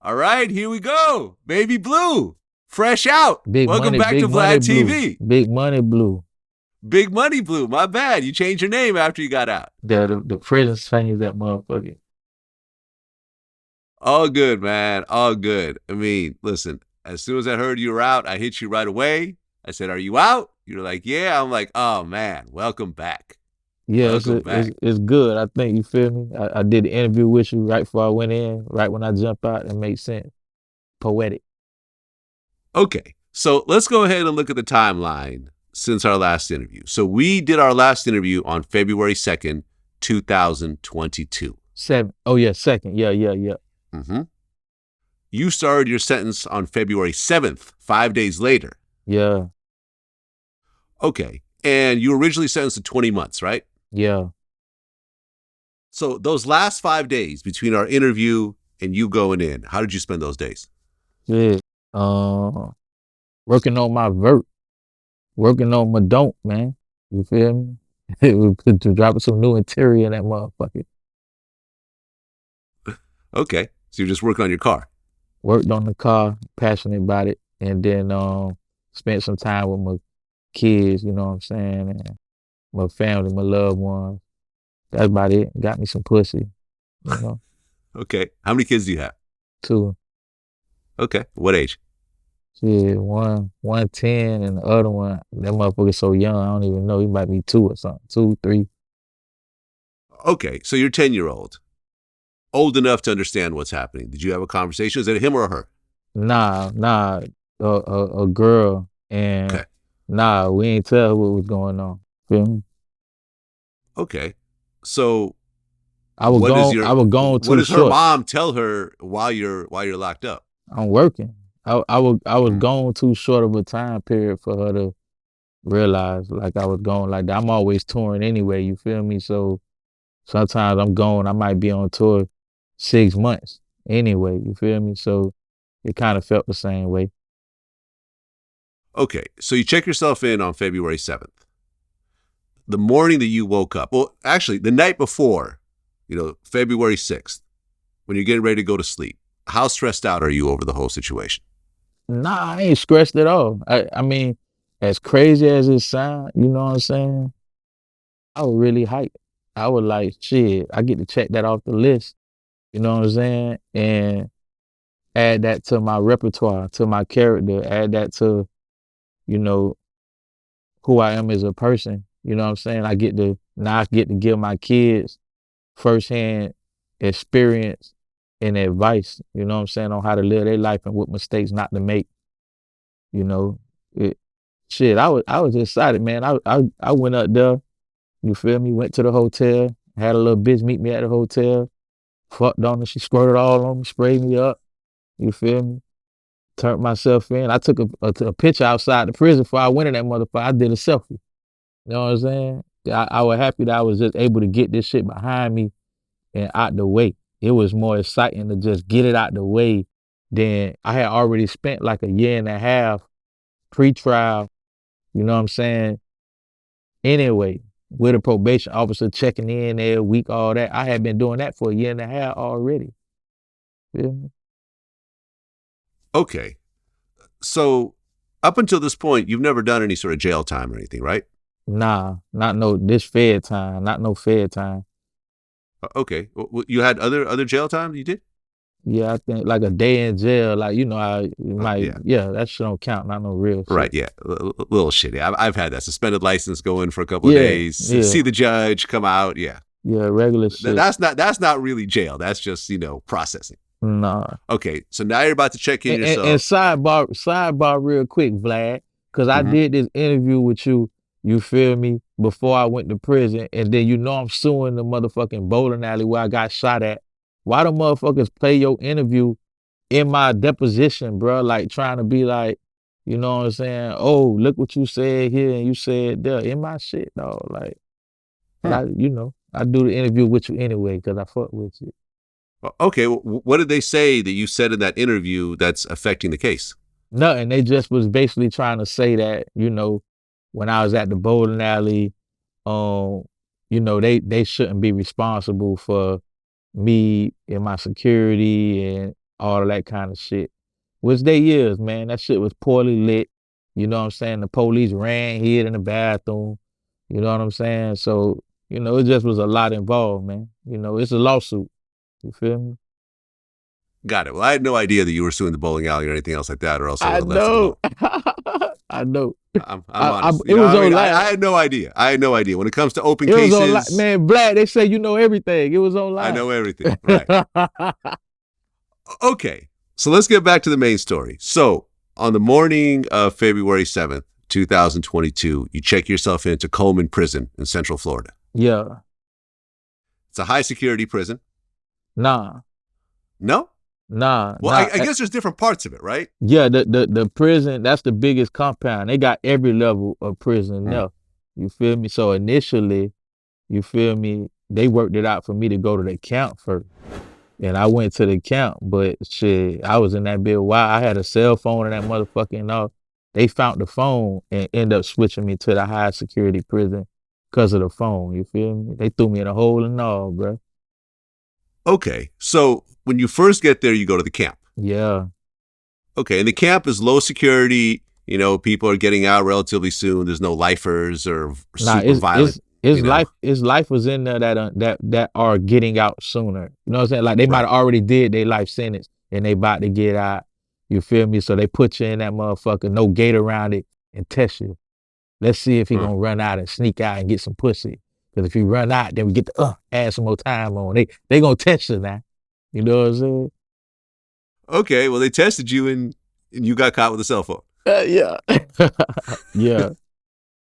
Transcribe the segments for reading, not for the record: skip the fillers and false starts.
All right, here we go. Baby Blue, fresh out. Welcome back to VladTV. Bigg Money Blue. Bigg Money Blue, my bad. You changed your name after you got out. The prison changed that motherfucker. All good, man. All good. I mean, listen, as soon as I heard you were out, I hit you right away. I said, are you out? You're like, yeah. I'm like, oh, man, welcome back. Yeah, it's good. I think, you feel me? I did the interview with you right before I went in, right when I jumped out. It made sense. Poetic. Okay, so let's go ahead and look at the timeline since our last interview. So we did our last interview on February 2nd, 2022. Oh, yeah, 2nd. Yeah. Mm-hmm. You started your sentence on February 7th, 5 days later. Yeah. Okay, and you were originally sentenced to 20 months, right? Yeah. So those last 5 days between our interview and you going in, how did you spend those days? Yeah. Working on my vert. Working on my don't, man. You feel me? to dropping some new interior in that motherfucker. Okay, so you're just working on your car. Worked on the car, passionate about it, and then spent some time with my kids, you know what I'm saying, and my family, my loved ones. That's about it. Got me some pussy, you know. Okay. How many kids do you have? 2. Okay. What age? Yeah, one 10, and the other one, that motherfucker's so young, I don't even know. He might be 2 or something. 2, 3. Okay, so you're 10-year-old. Old enough to understand what's happening. Did you have a conversation? Is it him or her? Nah, a girl, and okay. Nah, we ain't tell her what was going on. Feel me? Okay, so I was gone too short. What does her mom tell her while you're locked up? I'm working. I was gone too short of a time period for her to realize like I was gone like that. I'm always touring anyway. You feel me? So sometimes I'm gone. I might be on tour 6 months anyway. You feel me? So it kind of felt the same way. Okay, so you check yourself in on February 7th. The morning that you woke up, well, actually, the night before, February 6th, when you're getting ready to go to sleep, how stressed out are you over the whole situation? Nah, I ain't stressed at all. I mean, as crazy as it sounds, you know what I'm saying? I was really hyped. I was like, shit, I get to check that off the list. You know what I'm saying? And add that to my repertoire, to my character, add that to, who I am as a person. You know what I'm saying? I get to give my kids firsthand experience and advice, you know what I'm saying, on how to live their life and what mistakes not to make. Shit, I was excited, man. I went up there, you feel me, went to the hotel, had a little bitch meet me at the hotel, fucked on her, she squirted all on me, sprayed me up, you feel me? Turned myself in. I took a picture outside the prison before I went in that motherfucker. I did a selfie. You know what I'm saying? I was happy that I was just able to get this shit behind me and out the way. It was more exciting to just get it out the way than I had already spent like a year and a half pre-trial, you know what I'm saying? Anyway, with a probation officer checking in every week, all that. I had been doing that for a year and a half already. Feel me? Okay, so up until this point, you've never done any sort of jail time or anything, right? Nah, not no fed time, not no fed time. Okay, you had other jail time you did? Yeah, I think like a day in jail, like that shit don't count, not no real shit. Right, yeah, little shitty. I've had that suspended license go in for a couple of days, see the judge, come out, yeah. Yeah, regular shit. That's not really jail. That's just processing. Nah. Okay, so now you're about to check in yourself. And sidebar real quick, Vlad, because I did this interview with you, you feel me, before I went to prison, and then I'm suing the motherfucking bowling alley where I got shot at. Why the motherfuckers play your interview in my deposition, bro? Like trying to be like, you know what I'm saying? Oh, look what you said here and you said there. In my shit, dog. Like, I do the interview with you anyway because I fuck with you. Okay, well, what did they say that you said in that interview that's affecting the case? Nothing. They just was basically trying to say that, when I was at the bowling alley, they shouldn't be responsible for me and my security and all of that kind of shit. Which they is, man. That shit was poorly lit. You know what I'm saying? The police ran, hid in the bathroom. You know what I'm saying? So, you know, it just was a lot involved, man. You know, it's a lawsuit. You feel me? Got it. Well, I had no idea that you were suing the bowling alley or anything else like that, or else I I would have left it alone. know. I know. I'm honest. It was on live. I had no idea. I had no idea. When it comes to open It was cases, on live. Man, Vlad, they say you know everything. It was on live. I know everything. Right. Okay. So let's get back to the main story. So on the morning of February 7th, 2022, you check yourself into Coleman Prison in Central Florida. Yeah. It's a high security prison. Nah. No? Nah. Well, nah. I guess there's different parts of it, right? Yeah, the prison, that's the biggest compound. They got every level of prison there. You feel me? So initially, you feel me, they worked it out for me to go to the camp first. And I went to the camp, but shit, I was in that bit while I had a cell phone and that motherfucking all. They found the phone and ended up switching me to the high security prison because of the phone. You feel me? They threw me in a hole and all, bro. Okay. So when you first get there, you go to the camp. Yeah. Okay. And the camp is low security. You know, people are getting out relatively soon. There's no lifers or super violent. His life was in there that are getting out sooner. You know what I'm saying? Like they might have already did their life sentence and they about to get out. You feel me? So they put you in that motherfucker, no gate around it, and test you. Let's see if he gonna run out and sneak out and get some pussy. Because if he run out, then we get to add some more time on. They gonna test you now. You know what I'm saying? Okay, well they tested you and you got caught with a cell phone. Yeah. Yeah.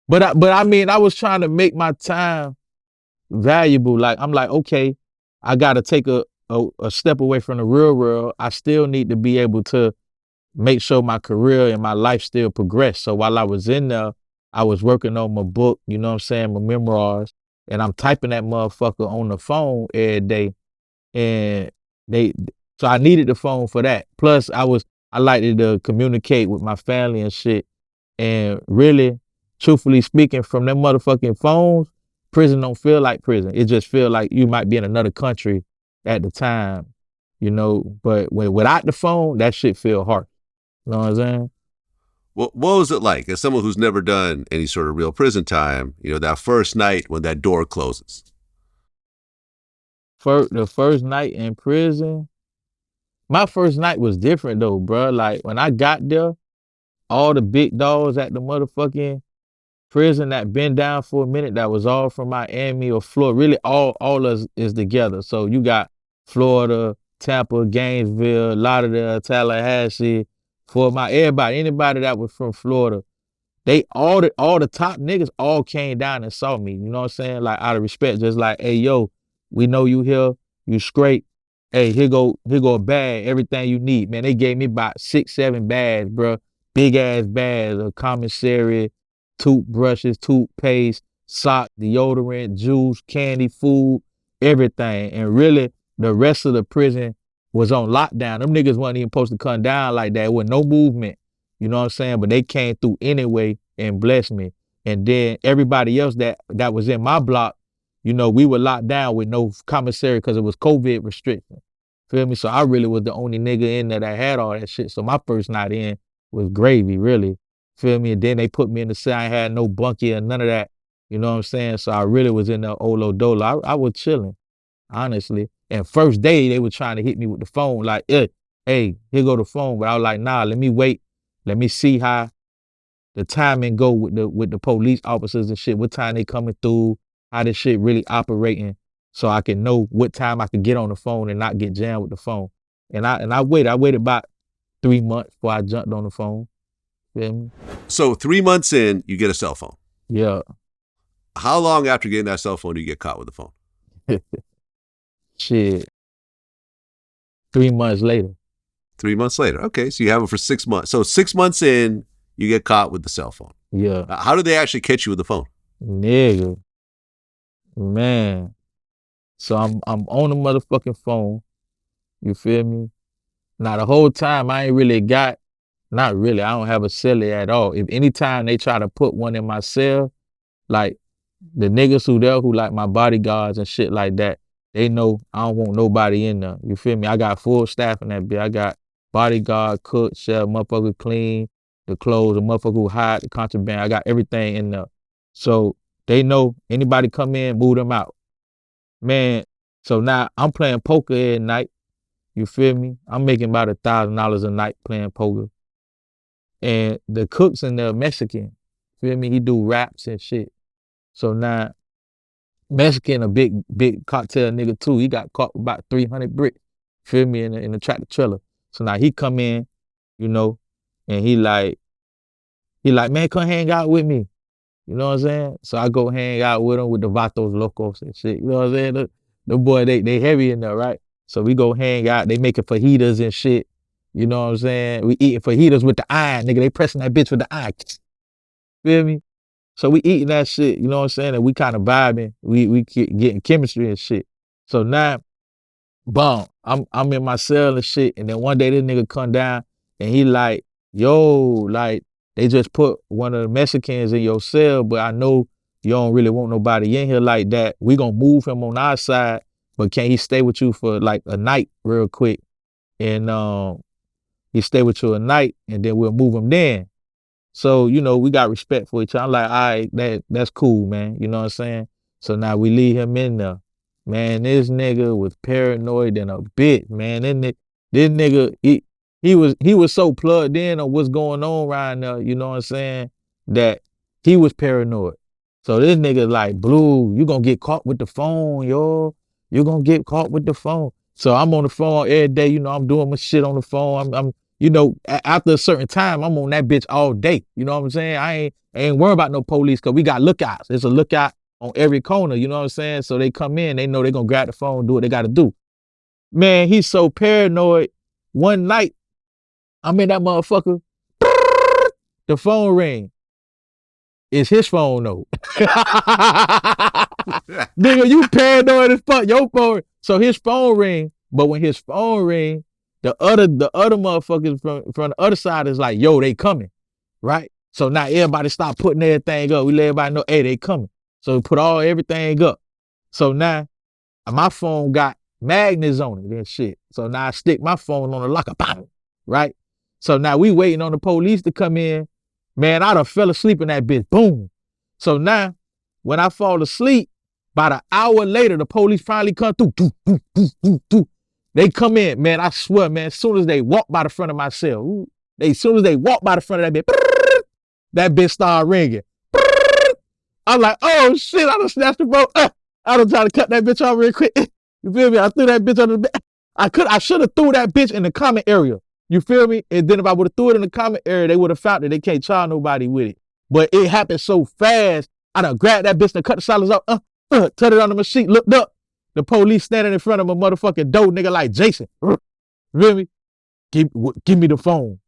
But I mean, I was trying to make my time valuable. Like I'm like, okay, I gotta take a step away from the real world. I still need to be able to make sure my career and my life still progress. So while I was in there, I was working on my book, you know what I'm saying, my memoirs, and I'm typing that motherfucker on the phone every day. And so I needed the phone for that. Plus I liked to communicate with my family and shit. And really, truthfully speaking, from them motherfucking phones, prison don't feel like prison. It just feel like you might be in another country at the time, you know. But without the phone, that shit feel hard. You know what I'm saying? What was it like as someone who's never done any sort of real prison time, you know, that first night when that door closes? The first night in prison, my first night was different though, bro. Like when I got there, all the big dogs at the motherfucking prison that been down for a minute, that was all from Miami or Florida. Really all us is together. So you got Florida, Tampa, Gainesville, Lauderdale, Tallahassee, anybody that was from Florida. They all the top niggas all came down and saw me. You know what I'm saying? Like out of respect, just like, hey yo, we know you here, you straight. Hey, here go a bag, everything you need. Man, they gave me about 6-7 bags, bro. Big ass bags of commissary, toothbrushes, toothpaste, sock, deodorant, juice, candy, food, everything. And really, the rest of the prison was on lockdown. Them niggas wasn't even supposed to come down like that with no movement. You know what I'm saying? But they came through anyway and blessed me. And then everybody else that was in my block, you know, we were locked down with no commissary because it was COVID restriction. Feel me? So I really was the only nigga in there that had all that shit. So my first night in was gravy, really. Feel me? And then they put me in the cell. I had no bunkie or none of that. You know what I'm saying? So I really was in the Olo Dolo. I was chilling, honestly. And first day, they were trying to hit me with the phone, like, hey, here go the phone. But I was like, nah, let me wait. Let me see how the timing go with the police officers and shit, what time they coming through, how this shit really operating, so I can know what time I can get on the phone and not get jammed with the phone. And I waited about 3 months before I jumped on the phone. Feel me? So 3 months in, you get a cell phone. Yeah. How long after getting that cell phone do you get caught with the phone? Shit. 3 months later. 3 months later. Okay, so you have it for 6 months. So 6 months in, you get caught with the cell phone. Yeah. How did they actually catch you with the phone? Nigga. Man. So I'm on the motherfucking phone. You feel me? Now the whole time I ain't really got, not really, I don't have a cellie at all. If anytime they try to put one in my cell, like the niggas who like my bodyguards and shit like that, they know I don't want nobody in there. You feel me? I got full staff in that bitch. I got bodyguard, cook, chef, motherfucker clean, the clothes, the motherfucker who hide the contraband. I got everything in there. So they know anybody come in, move them out. Man, so now I'm playing poker every night. You feel me? I'm making about $1,000 a night playing poker. And the cooks in there Mexican. Feel me? He do raps and shit. So now Mexican, a big cocktail nigga too. He got caught with about 300 bricks. Feel me? In the tractor trailer. So now he come in, you know, and he like, man, come hang out with me. You know what I'm saying? So I go hang out with him with the Vatos Locos and shit. You know what I'm saying? The boy, they heavy in there, right? So we go hang out. They making fajitas and shit. You know what I'm saying? We eating fajitas with the iron, nigga. They pressing that bitch with the iron. Feel me? So we eating that shit, you know what I'm saying? And we kind of vibing. We getting chemistry and shit. So now, boom, I'm in my cell and shit. And then one day this nigga come down and he like, yo, like, they just put one of the Mexicans in your cell, but I know you don't really want nobody in here like that. We gonna move him on our side, but can he stay with you for like a night real quick? And he stay with you a night and then we'll move him then. So, you know, we got respect for each other. I'm like, all right, that's cool, man. You know what I'm saying? So now we leave him in there. Man, this nigga was paranoid than a bitch, man. This nigga, he was so plugged in on what's going on right now, you know what I'm saying, that he was paranoid. So this nigga like, Blue, you gonna get caught with the phone, yo. You gonna get caught with the phone. So I'm on the phone every day, you know, I'm doing my shit on the phone. I'm you know, after a certain time, I'm on that bitch all day. You know what I'm saying? I ain't worried about no police because we got lookouts. There's a lookout on every corner, you know what I'm saying? So they come in, they know they gonna grab the phone, do what they gotta do. Man, he's so paranoid. One night, I'm in that motherfucker. The phone ring. It's his phone though. Nigga, you paranoid as fuck. Your phone. So his phone ring, but when his phone ring, the other motherfuckers from the other side is like, yo, they coming, right? So now everybody start putting everything up. We let everybody know, hey, they coming. So we put everything up. So now my phone got magnets on it and shit. So now I stick my phone on the locker, bang, right? So now we waiting on the police to come in. Man, I done fell asleep in that bitch. Boom. So now when I fall asleep, about an hour later, the police finally come through. They come in, man, I swear, man, as soon as they walk by the front of my cell, as soon as they walk by the front of that bitch, that bitch started ringing. I'm like, oh shit, I done snatched the phone. I done try to cut that bitch off real quick. You feel me? I threw that bitch under the bed. I should have threw that bitch in the comment area. You feel me? And then if I would have threw it in the comment area, they would have found it. They can't charge nobody with it. But it happened so fast. I done grabbed that bitch and cut the silence off. Turned it on the machine, looked up. The police standing in front of a motherfucking door, nigga like Jason. You feel me? Give me the phone.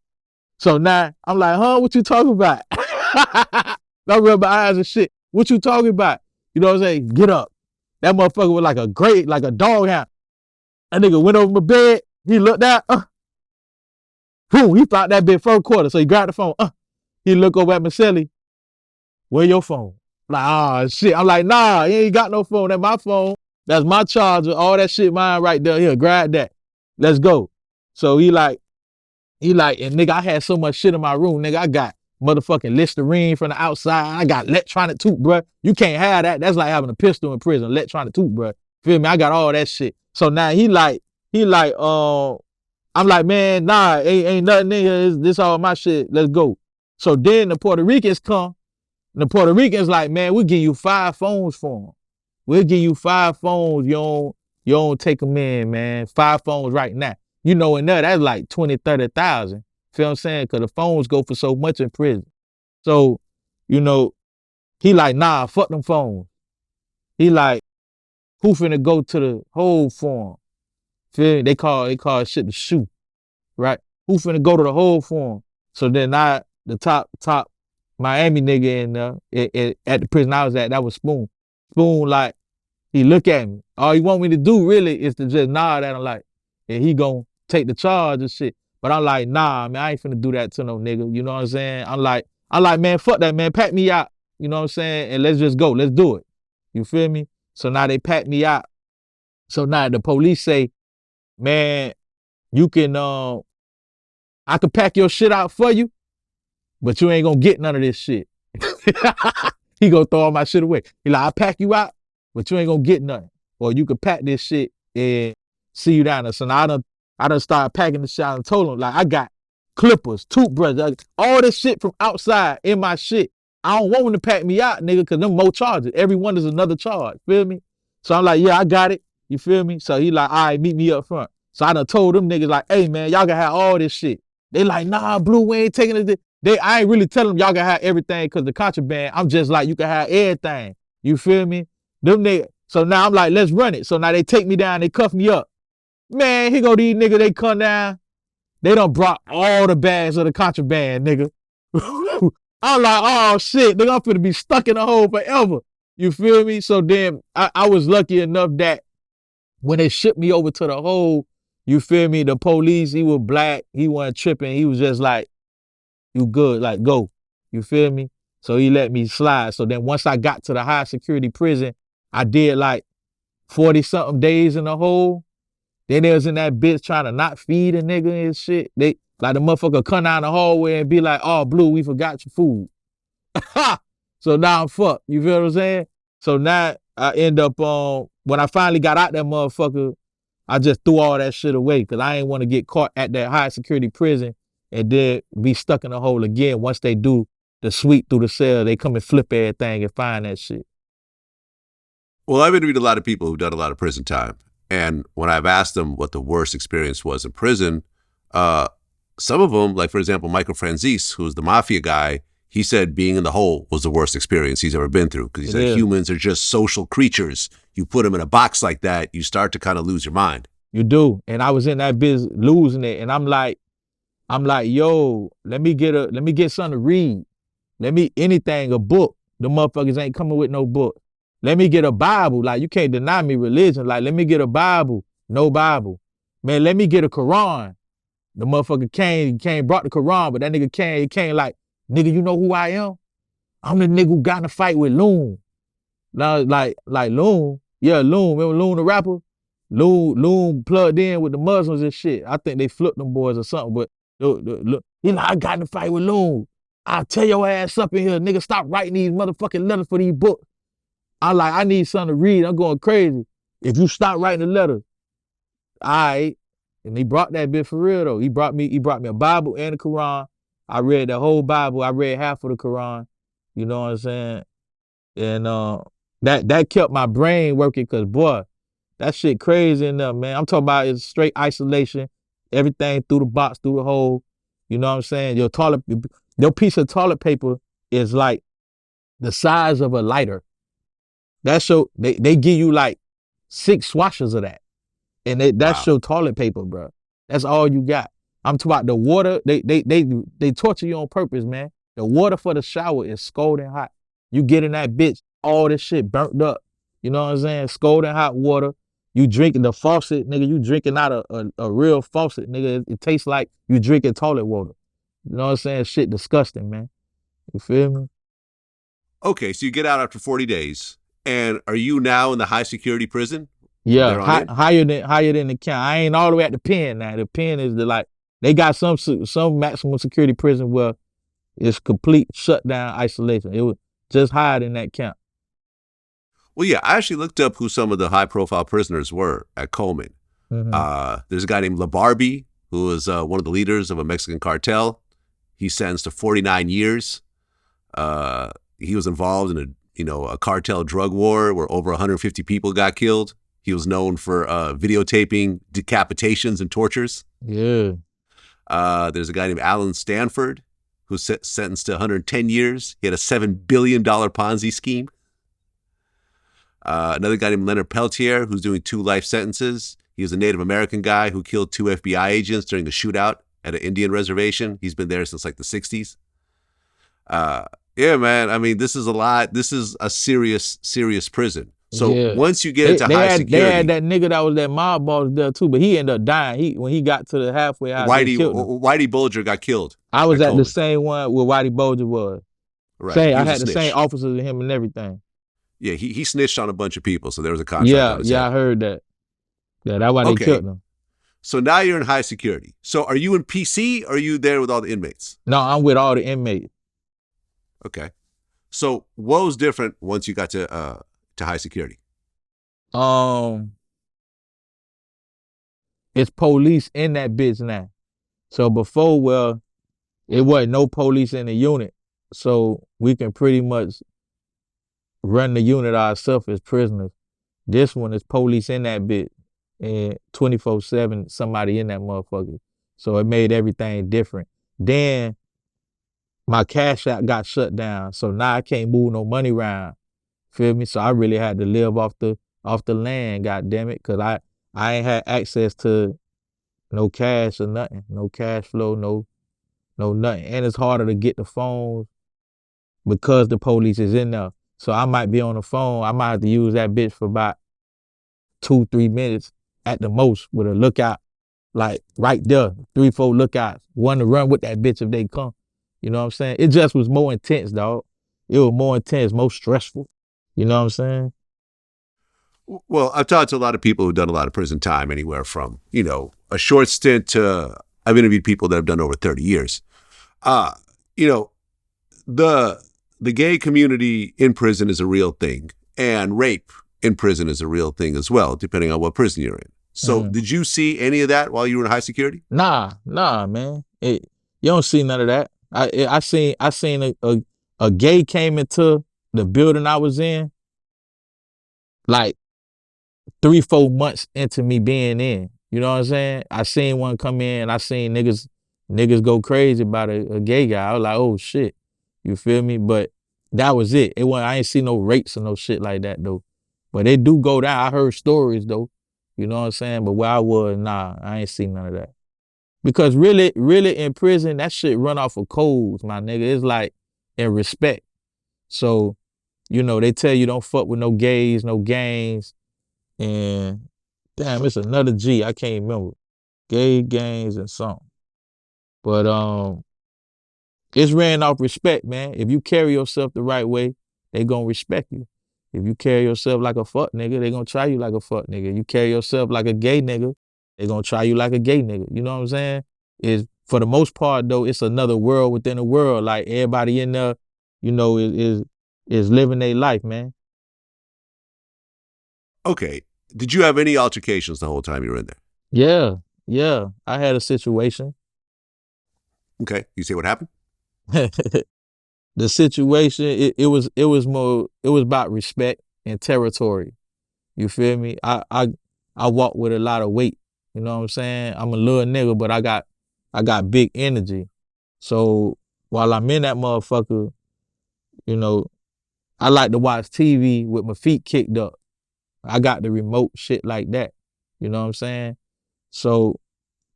So now I'm like, huh, what you talking about? I rub my eyes and shit. What you talking about? You know what I'm saying? Get up. That motherfucker was like a dog hound. That nigga went over my bed. He looked out. Boom, he thought that bitch first quarter. So he grabbed the phone. He looked over at Marcelli. Where your phone? Like, oh shit. I'm like, nah, he ain't got no phone. That's my phone. That's my charger. All that shit mine right there. Here, grab that. Let's go. So he like, and nigga, I had so much shit in my room. Nigga, I got motherfucking Listerine from the outside. I got electronic toothbrush. You can't have that. That's like having a pistol in prison. Electronic toothbrush. Feel me? I got all that shit. So now he like, I'm like, man, nah, ain't nothing in here. This all my shit. Let's go. So then the Puerto Ricans come. And the Puerto Ricans like, man, we'll give you 5 phones for them. We'll give you 5 phones. You don't take them in, man. 5 phones right now. You know, in there, that's like 20, 30,000. Feel what I'm saying? Because the phones go for so much in prison. So, you know, he like, nah, fuck them phones. He like, who finna go to the whole farm? Feel me? They call shit the shoe, right? Who finna go to the whole farm? So then the top Miami nigga in there at the prison I was at, that was Spoon. Spoon like, he look at me. All he want me to do really is to just nod at him like, and he gonna take the charge and shit. But I'm like, nah, man, I ain't finna do that to no nigga. You know what I'm saying? I'm like, man, fuck that, man. Pack me out. You know what I'm saying? And let's just go. Let's do it. You feel me? So now they pack me out. So now the police say, man, you can, I could pack your shit out for you, but you ain't gonna get none of this shit. He gonna throw all my shit away. He like, I'll pack you out, but you ain't gonna get nothing. Or you could pack this shit and see you down there. So now I done started packing the shit out and told him, like, I got clippers, toothbrushes, all this shit from outside in my shit. I don't want him to pack me out, nigga, because them more charges. Every one is another charge, feel me? So I'm like, yeah, I got it. You feel me? So he like, all right, meet me up front. So I done told them niggas like, hey, man, y'all can have all this shit. They like, nah, Blue, we ain't taking it. I ain't really telling them y'all can have everything because the contraband. I'm just like, you can have everything. You feel me? Them niggas. So now I'm like, let's run it. So now they take me down, they cuff me up. Man, here go these niggas, they come down. They done brought all the bags of the contraband, nigga. I'm like, oh shit, nigga, I'm finna be stuck in a hole forever. You feel me? So then I was lucky enough that when they shipped me over to the hole, you feel me, the police, he was black, he wasn't tripping. He was just like, you good, like go. You feel me? So he let me slide. So then once I got to the high security prison, I did like 40 something days in the hole. Then they was in that bitch trying to not feed a nigga and shit. They like the motherfucker come down the hallway and be like, oh, Blue, we forgot your food. So now I'm fucked. You feel what I'm saying? So now I end up when I finally got out that motherfucker, I just threw all that shit away because I ain't want to get caught at that high security prison and then be stuck in the hole again. Once they do the sweep through the cell, they come and flip everything and find that shit. Well, I've interviewed a lot of people who've done a lot of prison time. And when I've asked them what the worst experience was in prison, some of them, like, for example, Michael Franzese, who's the mafia guy, he said being in the hole was the worst experience he's ever been through because he said humans are just social creatures. You put them in a box like that, you start to kind of lose your mind. You do. And I was in that business losing it. And I'm like, yo, let me get something to read. Anything, a book. The motherfuckers ain't coming with no book. Let me get a Bible. Like, you can't deny me religion. Like, let me get a Bible. No Bible. Man, let me get a Quran. The motherfucker came, brought the Quran, but that nigga came like, nigga, you know who I am? I'm the nigga who got in a fight with Loon. Now, like Loon. Yeah, Loon. Remember Loon the rapper? Loon plugged in with the Muslims and shit. I think they flipped them boys or something, but look, he like, I got in a fight with Loon. I'll tear your ass up in here. Nigga, stop writing these motherfucking letters for these books. I need something to read. I'm going crazy. If you stop writing the letter, all right. And he brought that bit for real though. He brought me a Bible and a Quran. I read the whole Bible. I read half of the Quran. You know what I'm saying? And that kept my brain working because boy, that shit crazy enough, man. I'm talking about it's straight isolation. Everything through the box, through the hole. You know what I'm saying? Your piece of toilet paper is like the size of a lighter. That's they give you like 6 swashes of that. And that's your toilet paper, bro. That's all you got. I'm talking about the water. They torture you on purpose, man. The water for the shower is scalding hot. You get in that bitch, all this shit burnt up. You know what I'm saying? Scalding hot water. You drinking the faucet, nigga. You drinking out a real faucet, nigga. It tastes like you drinking toilet water. You know what I'm saying? Shit disgusting, man. You feel me? Okay, so you get out after 40 days. And are you now in the high security prison? Yeah, higher than the count. I ain't all the way at the pen now. The pen is they got some maximum security prison where it's complete shutdown isolation. It was just higher than that count. Well, yeah, I actually looked up who some of the high profile prisoners were at Coleman. Mm-hmm. There's a guy named LaBarbie, who was one of the leaders of a Mexican cartel. He's sentenced to 49 years. He was involved in a cartel drug war where over 150 people got killed. He was known for videotaping decapitations and tortures. Yeah. There's a guy named Alan Stanford who's sentenced to 110 years. He had a $7 billion Ponzi scheme. Another guy named Leonard Peltier who's doing 2 life sentences. He was a Native American guy who killed 2 FBI agents during a shootout at an Indian reservation. He's been there since like the 60s. Yeah, man. I mean, this is a lot. This is a serious, serious prison. So once you get into high security. They had that nigga that was that mob boss there too, but he ended up dying. When he got to the halfway house, Whitey Bulger got killed. I was at the same one where Whitey Bulger was. Right. I had the same officers as him and everything. Yeah, he snitched on a bunch of people, so there was a contract. Yeah, I heard that. Yeah, that's why they Okay. killed him. So now you're in high security. So are you in PC or are you there with all the inmates? No, I'm with all the inmates. Okay. So what was different once you got to high security? It's police in that bitch now. So before, well, it wasn't no police in the unit. So we can pretty much run the unit ourselves as prisoners. This one is police in that bitch and 24/7 somebody in that motherfucker. So it made everything different. Then my cash app got shut down. So now I can't move no money around. Feel me? So I really had to live off the land, god damn it, cause I ain't had access to no cash or nothing, no cash flow, no nothing. And it's harder to get the phones because the police is in there. So I might be on the phone, I might have to use that bitch for about 2-3 minutes at the most with a lookout, like right there, 3-4 lookouts, one to run with that bitch if they come. You know what I'm saying? It just was more intense, dog. It was more intense, more stressful. You know what I'm saying? Well, I've talked to a lot of people who've done a lot of prison time, anywhere from, a short stint to I've interviewed people that have done over 30 years. The gay community in prison is a real thing, and rape in prison is a real thing as well, depending on what prison you're in. So did you see any of that while you were in high security? Nah, man. You don't see none of that. I seen a gay came into the building I was in like 3-4 months into me being in. You know what I'm saying? I seen one come in, I seen niggas go crazy about a gay guy. I was like, oh shit. You feel me? But that was it. I ain't see no rapes or no shit like that though. But they do go down. I heard stories though. You know what I'm saying? But where I was, nah, I ain't seen none of that. Because really in prison, that shit run off of codes, my nigga. It's like in respect. So, they tell you don't fuck with no gays, no gangs. And damn, it's another G. I can't remember. Gay, gangs, and something. But it's ran off respect, man. If you carry yourself the right way, they gonna respect you. If you carry yourself like a fuck nigga, they gonna try you like a fuck nigga. You carry yourself like a gay nigga, they gonna try you like a gay nigga. You know what I'm saying? Is for the most part though, it's another world within a world. Like everybody in there, is living their life, man. Okay. Did you have any altercations the whole time you were in there? Yeah. I had a situation. Okay. You say what happened? The situation, it was about respect and territory. You feel me? I walk with a lot of weight. You know what I'm saying? I'm a little nigga, but I got big energy. So while I'm in that motherfucker, I like to watch TV with my feet kicked up. I got the remote shit like that. You know what I'm saying? So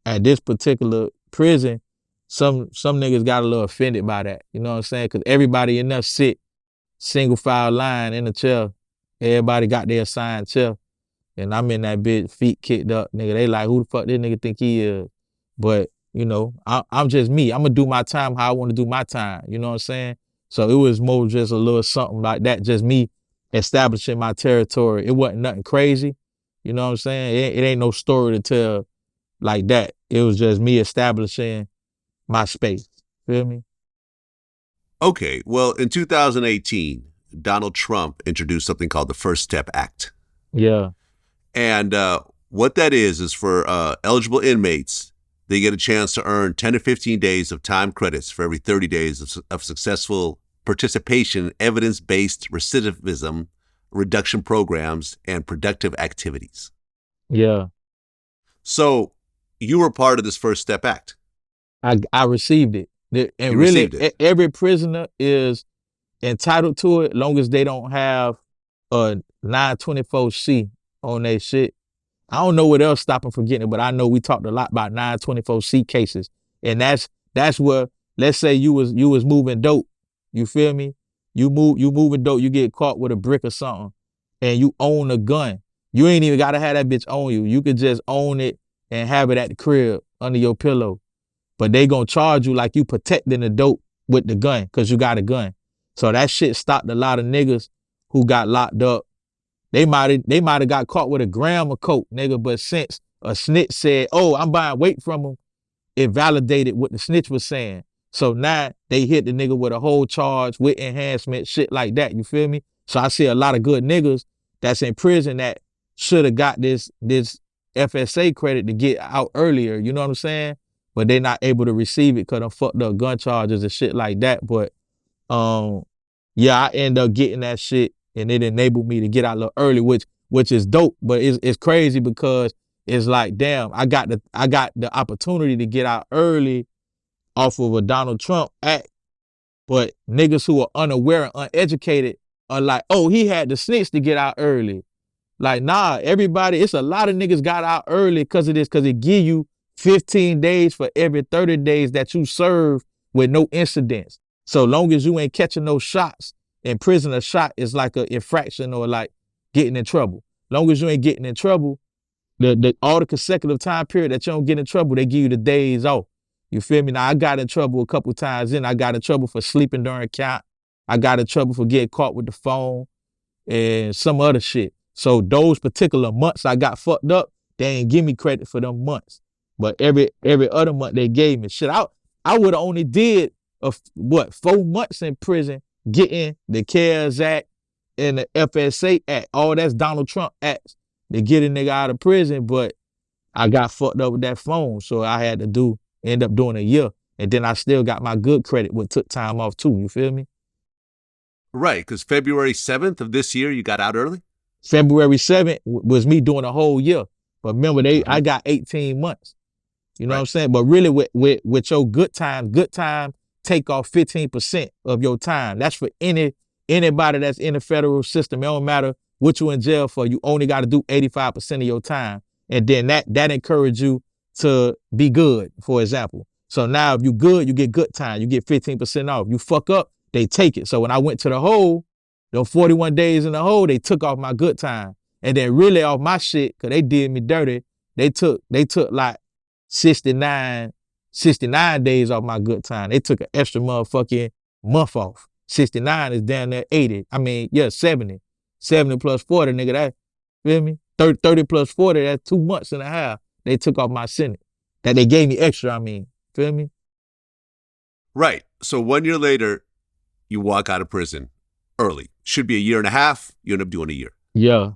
at this particular prison, some niggas got a little offended by that. You know what I'm saying? Because everybody in there sit single file line in the chair. Everybody got their assigned chair. And I'm in that bitch, feet kicked up, nigga. They like, who the fuck this nigga think he is? But, I'm just me. I'm going to do my time how I want to do my time. You know what I'm saying? So it was more just a little something like that. Just me establishing my territory. It wasn't nothing crazy. You know what I'm saying? It ain't no story to tell like that. It was just me establishing my space. Feel me? Okay. Well, in 2018, Donald Trump introduced something called the First Step Act. Yeah. And what that is for eligible inmates, they get a chance to earn 10 to 15 days of time credits for every 30 days of successful participation in evidence-based recidivism reduction programs and productive activities. Yeah. So you were part of this First Step Act. I received it. And really, every prisoner is entitled to it long as they don't have a 924C on their shit. I don't know what else stop them from getting it, but I know we talked a lot about 924C cases. And that's where, let's say you was moving dope. You feel me? You moving dope, you get caught with a brick or something, and you own a gun. You ain't even gotta have that bitch on you. You could just own it and have it at the crib under your pillow. But they gonna charge you like you protecting the dope with the gun, cause you got a gun. So that shit stopped a lot of niggas who got locked up They might have got caught with a gram of coke, nigga. But since a snitch said, "Oh, I'm buying weight from him," it validated what the snitch was saying. So now they hit the nigga with a whole charge with enhancement, shit like that. You feel me? So I see a lot of good niggas that's in prison that should have got this FSA credit to get out earlier. You know what I'm saying? But they not able to receive it because of fucked up gun charges and shit like that. But yeah, I end up getting that shit, and it enabled me to get out a little early, which is dope. But it's crazy because it's like, damn, I got the opportunity to get out early off of a Donald Trump act, but niggas who are unaware and uneducated are like, oh, he had the snitch to get out early. Like, nah, everybody, it's a lot of niggas got out early because of this, because it give you 15 days for every 30 days that you serve with no incidents. So long as you ain't catching no shots, in prison a shot is like an infraction or like getting in trouble. Long as you ain't getting in trouble, all the consecutive time period that you don't get in trouble, they give you the days off. You feel me? Now, I got in trouble a couple times in. I got in trouble for sleeping during count. I got in trouble for getting caught with the phone and some other shit. So those particular months I got fucked up, they ain't give me credit for them months. But every other month they gave me shit. I would have only did 4 months in prison getting the CARES Act and the FSA Act. All that's Donald Trump acts to get a nigga out of prison. But I got fucked up with that phone, so I had to end up doing a year. And then I still got my good credit, but took time off too. You feel me? Right, because February 7th of this year, you got out early? February 7th was me doing a whole year. But remember, I got 18 months. You know what I'm saying? But really with your good time take off 15% of your time. That's for anybody that's in the federal system. It don't matter what you in jail for. You only got to do 85% of your time. And then that encourage you to be good, for example. So now if you good, you get good time. You get 15% off. You fuck up, they take it. So when I went to the hole, those 41 days in the hole, they took off my good time. And then really off my shit, because they did me dirty, they took like 69 days off my good time. They took an extra motherfucking month off. 69 is down there 80. I mean, yeah, 70. 70 plus 40, nigga, that, feel me? 30 plus 40, that's 2 months and a half. They took off my sentence. That they gave me extra, I mean. Feel me? Right. So 1 year later, you walk out of prison early. Should be a year and a half. You end up doing a year. Yeah.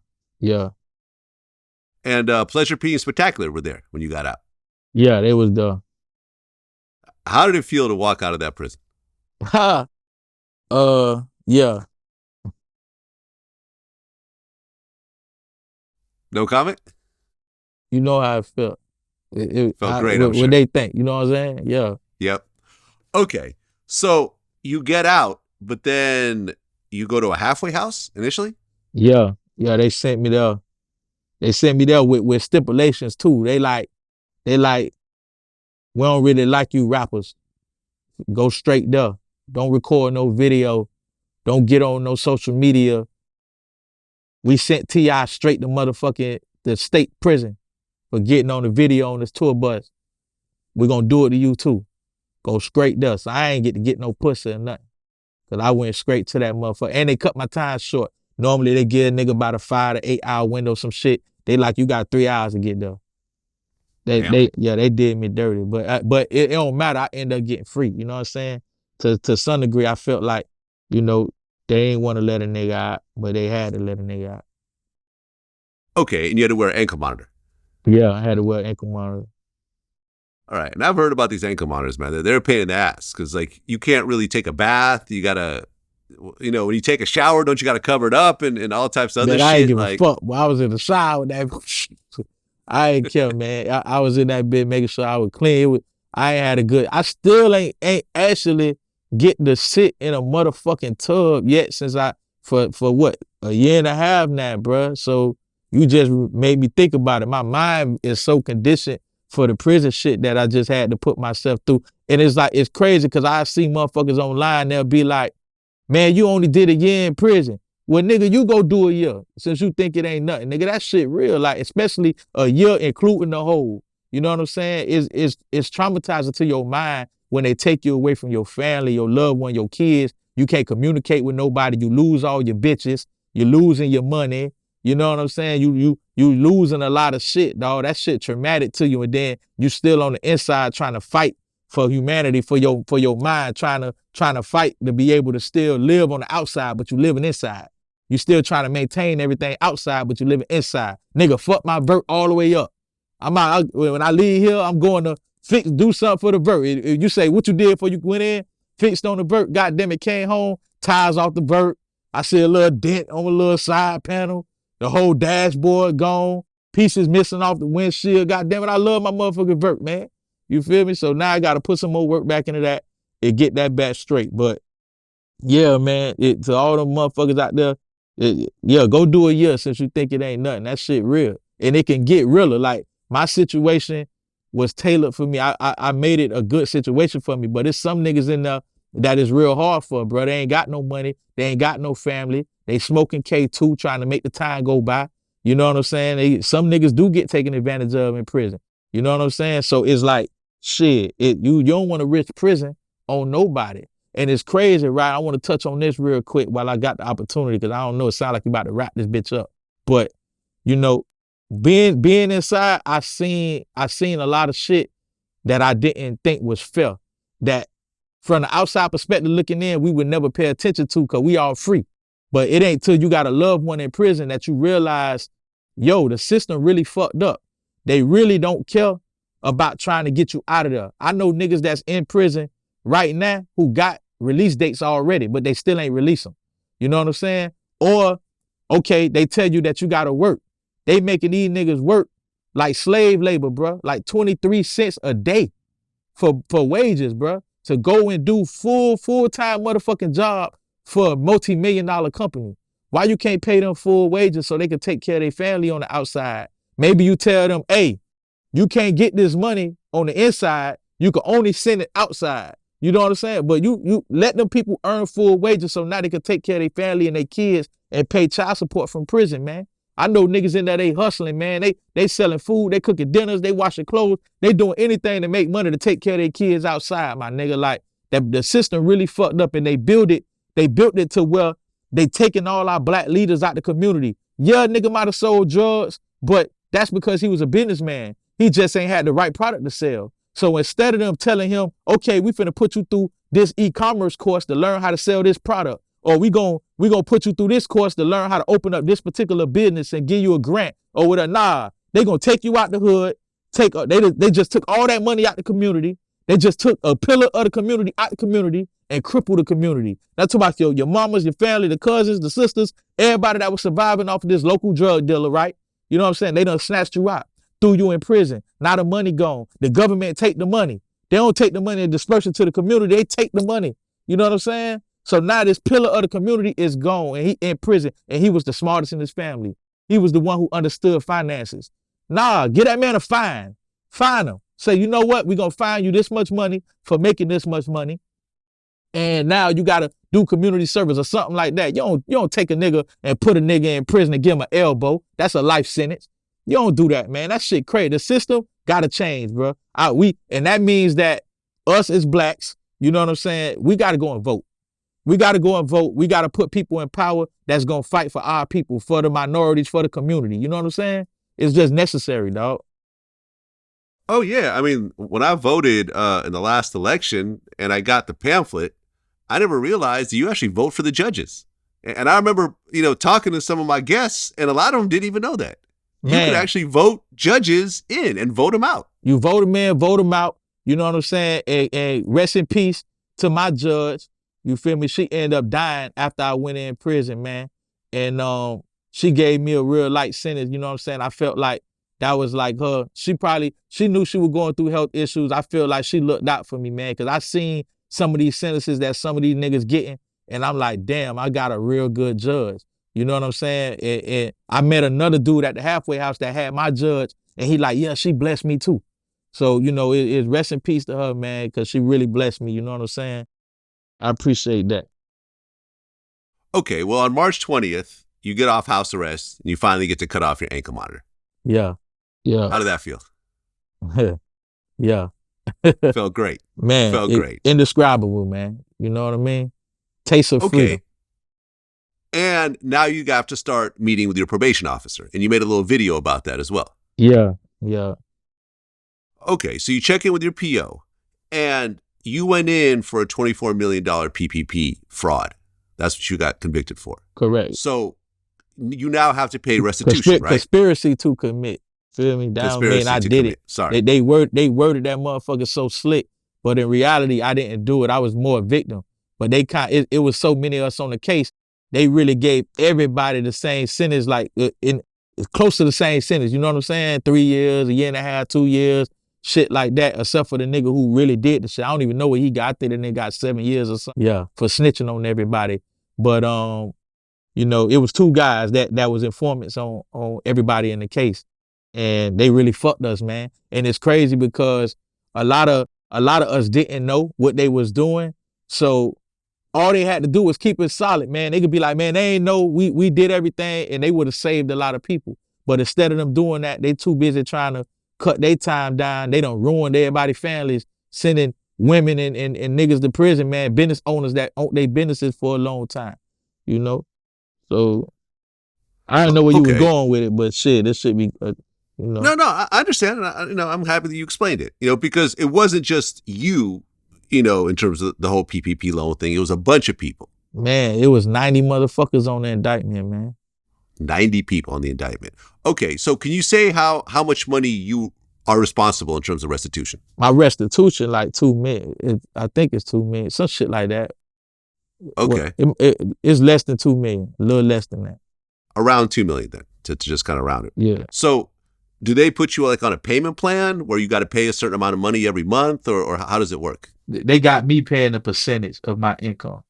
And Pleasure P and Spectacular were there when you got out. Yeah, they was the. How did it feel to walk out of that prison? Yeah. No comment? You know how it felt. It felt great, I'm sure. What they think, you know what I'm saying? Yeah. Yep. Okay. So you get out, but then you go to a halfway house initially? Yeah, they sent me there. They sent me there with stipulations too. They like, we don't really like you rappers. Go straight there. Don't record no video. Don't get on no social media. We sent T.I. straight to motherfucking the state prison for getting on the video on this tour bus. We're gonna do it to you too. Go straight there. So I ain't get no pussy or nothing. Cause I went straight to that motherfucker. And they cut my time short. Normally they give a nigga about a 5 to 8 hour window, some shit. They like, you got 3 hours to get there. They did me dirty. But it don't matter. I end up getting free. You know what I'm saying? To some degree, I felt like, you know, they ain't want to let a nigga out, but they had to let a nigga out. Okay, and you had to wear an ankle monitor. Yeah, I had to wear an ankle monitor. All right, and I've heard about these ankle monitors, man. They're a pain in the ass because, like, you can't really take a bath. You gotta, you know, when you take a shower, don't you gotta cover it up and all types of other shit? I ain't give a fuck. Well, I was in the shower with that. I ain't care, man. I was in that bed making sure I was clean. I ain't had a good. I still ain't actually getting to sit in a motherfucking tub yet since for what, a year and a half now, bruh. So you just made me think about it. My mind is so conditioned for the prison shit that I just had to put myself through. And it's like, it's crazy because I see motherfuckers online, they'll be like, man, you only did a year in prison. Well, nigga, you go do a year since you think it ain't nothing. Nigga, that shit real. Like, especially a year including the whole. You know what I'm saying? It's traumatizing to your mind when they take you away from your family, your loved one, your kids. You can't communicate with nobody. You lose all your bitches. You're losing your money. You know what I'm saying? You losing a lot of shit, dog. That shit traumatic to you, and then you still on the inside trying to fight for humanity, for your mind, trying to fight to be able to still live on the outside, but you living inside. You still trying to maintain everything outside, but you living inside. Nigga, fuck my vert all the way up. When I leave here, I'm going to do something for the vert. If you say what you did before you went in, fixed on the vert, goddamn it, came home, tires off the vert. I see a little dent on a little side panel. The whole dashboard gone. Pieces missing off the windshield. Goddamn it, I love my motherfucking vert, man. You feel me? So now I got to put some more work back into that and get that back straight. But yeah, man, to all them motherfuckers out there, yeah, go do a year since you think it ain't nothing. That shit real. And it can get realer. Like, my situation was tailored for me. I made it a good situation for me. But it's some niggas in there that is real hard for, bro. They ain't got no money. They ain't got no family. They smoking K2 trying to make the time go by. You know what I'm saying? Some niggas do get taken advantage of in prison. You know what I'm saying? So it's like, shit, you don't want to risk prison on nobody. And it's crazy, right? I want to touch on this real quick while I got the opportunity, because I don't know, it sounds like you about to wrap this bitch up. But, you know, being inside, I seen a lot of shit that I didn't think was fair. That from the outside perspective looking in, we would never pay attention to because we all free. But it ain't till you got a loved one in prison that you realize, yo, the system really fucked up. They really don't care about trying to get you out of there. I know niggas that's in prison right now who got release dates already, but they still ain't release them. You know what I'm saying? Or, okay, they tell you that you got to work. They making these niggas work like slave labor, bro. Like 23 cents a day for wages, bro. To go and do full-time motherfucking job for a multi-million-dollar company. Why you can't pay them full wages so they can take care of their family on the outside? Maybe you tell them, hey, you can't get this money on the inside. You can only send it outside. You know what I'm saying? But you let them people earn full wages so now they can take care of their family and their kids and pay child support from prison, man. I know niggas in there, they hustling, man. They selling food, they cooking dinners, they washing clothes, they doing anything to make money to take care of their kids outside, my nigga. Like, the system really fucked up, and they built it to where they taking all our black leaders out the community. Yeah, nigga might have sold drugs, but that's because he was a businessman. He just ain't had the right product to sell. So instead of them telling him, okay, we finna put you through this e-commerce course to learn how to sell this product, or we gonna put you through this course to learn how to open up this particular business and give you a grant or whatever. Nah, they gonna take you out the hood. They just took all that money out the community. They just took a pillar of the community out the community and crippled the community. That's about your mamas, your family, the cousins, the sisters, everybody that was surviving off of this local drug dealer, right? You know what I'm saying? They done snatched you out, threw you in prison. Now the money gone. The government take the money. They don't take the money and disperse it to the community. They take the money. You know what I'm saying? So now this pillar of the community is gone, and he in prison, and he was the smartest in his family. He was the one who understood finances. Nah, get that man a fine. Fine him. Say, you know what? We're going to fine you this much money for making this much money. And now you got to do community service or something like that. You don't take a nigga and put a nigga in prison and give him an elbow. That's a life sentence. You don't do that, man. That shit crazy. The system got to change, bro. And that means that us as blacks, you know what I'm saying? We got to go and vote. We got to go and vote. We got to put people in power that's going to fight for our people, for the minorities, for the community. You know what I'm saying? It's just necessary, dog. Oh, yeah. I mean, when I voted in the last election and I got the pamphlet, I never realized you actually vote for the judges. And I remember, talking to some of my guests, and a lot of them didn't even know that. Man. You could actually vote judges in and vote them out. You vote them in, vote them out. You know what I'm saying? And rest in peace to my judge. You feel me? She ended up dying after I went in prison, man. And she gave me a real light sentence. You know what I'm saying? I felt like that was like her. She knew she was going through health issues. I feel like she looked out for me, man, because I seen some of these sentences that some of these niggas getting, and I'm like, damn, I got a real good judge. You know what I'm saying? And I met another dude at the halfway house that had my judge, and he like, yeah, she blessed me too. So, it's rest in peace to her, man, because she really blessed me. You know what I'm saying? I appreciate that. Okay, well, on March 20th, you get off house arrest, and you finally get to cut off your ankle monitor. Yeah. How did that feel? Yeah. Felt great. Man, felt great. Indescribable, man. You know what I mean? Taste of freedom. And now you have to start meeting with your probation officer. And you made a little video about that as well. Yeah. Okay, so you check in with your PO, and you went in for a $24 million PPP fraud. That's what you got convicted for. Correct. So you now have to pay restitution, right? Conspiracy to commit. Feel me? That don't mean I did it. Sorry. They worded that motherfucker so slick, but in reality, I didn't do it. I was more a victim. But they it was so many of us on the case. They really gave everybody the same sentence, like close to the same sentence. You know what I'm saying? 3 years, a year and a half, 2 years, shit like that. Except for the nigga who really did the shit. I don't even know what he got. I think the nigga got 7 years or something. Yeah, for snitching on everybody. But you know, it was 2 guys that was informants on everybody in the case. And they really fucked us, man. And it's crazy because a lot of us didn't know what they was doing. So all they had to do was keep it solid, man. They could be like, man, they ain't know we did everything, and they would have saved a lot of people. But instead of them doing that, they too busy trying to cut their time down. They done ruined everybody's families, sending women and niggas to prison, man. Business owners that own their businesses for a long time, you know? So I don't know where you was going with it, but shit, this should be, you know. No, I understand. I'm happy that you explained it, because it wasn't just you, in terms of the whole PPP loan thing. It was a bunch of people. Man, it was 90 motherfuckers on the indictment, man. 90 people on the indictment. Okay, so can you say how much money you are responsible in terms of restitution? My restitution, like $2 million. I think it's $2 million, some shit like that. Okay. Well, it's less than $2 million, a little less than that. Around $2 million then, to just kind of round it. Yeah. So do they put you like on a payment plan where you got to pay a certain amount of money every month, or how does it work? They got me paying a percentage of my income.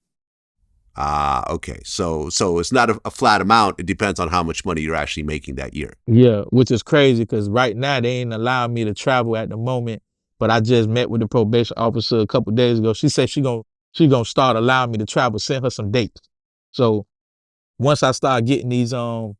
Okay. So it's not a flat amount. It depends on how much money you're actually making that year. Yeah, which is crazy because right now they ain't allowing me to travel at the moment. But I just met with the probation officer a couple of days ago. She said she gonna start allowing me to travel, send her some dates. So once I start getting these new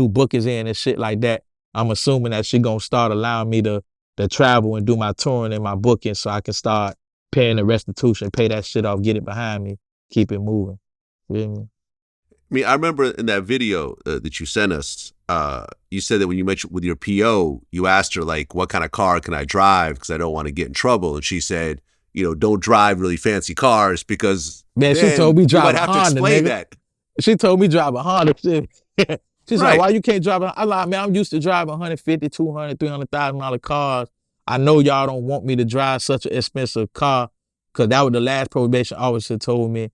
bookings in and shit like that, I'm assuming that she gonna start allowing me to travel and do my touring and my booking so I can start paying the restitution, pay that shit off, get it behind me, keep it moving. Feel me? I mean, I remember in that video that you sent us, you said that when you met with your PO, you asked her, like, what kind of car can I drive? Because I don't want to get in trouble. And she said, don't drive really fancy cars because she told me drive a Honda. To explain that. She told me drive a Honda. She's right. like, why you can't drive a Honda? I'm like, man, I'm used to driving $150,000, $200,000, $300,000 cars. I know y'all don't want me to drive such an expensive car, because that was the last probation officer told me.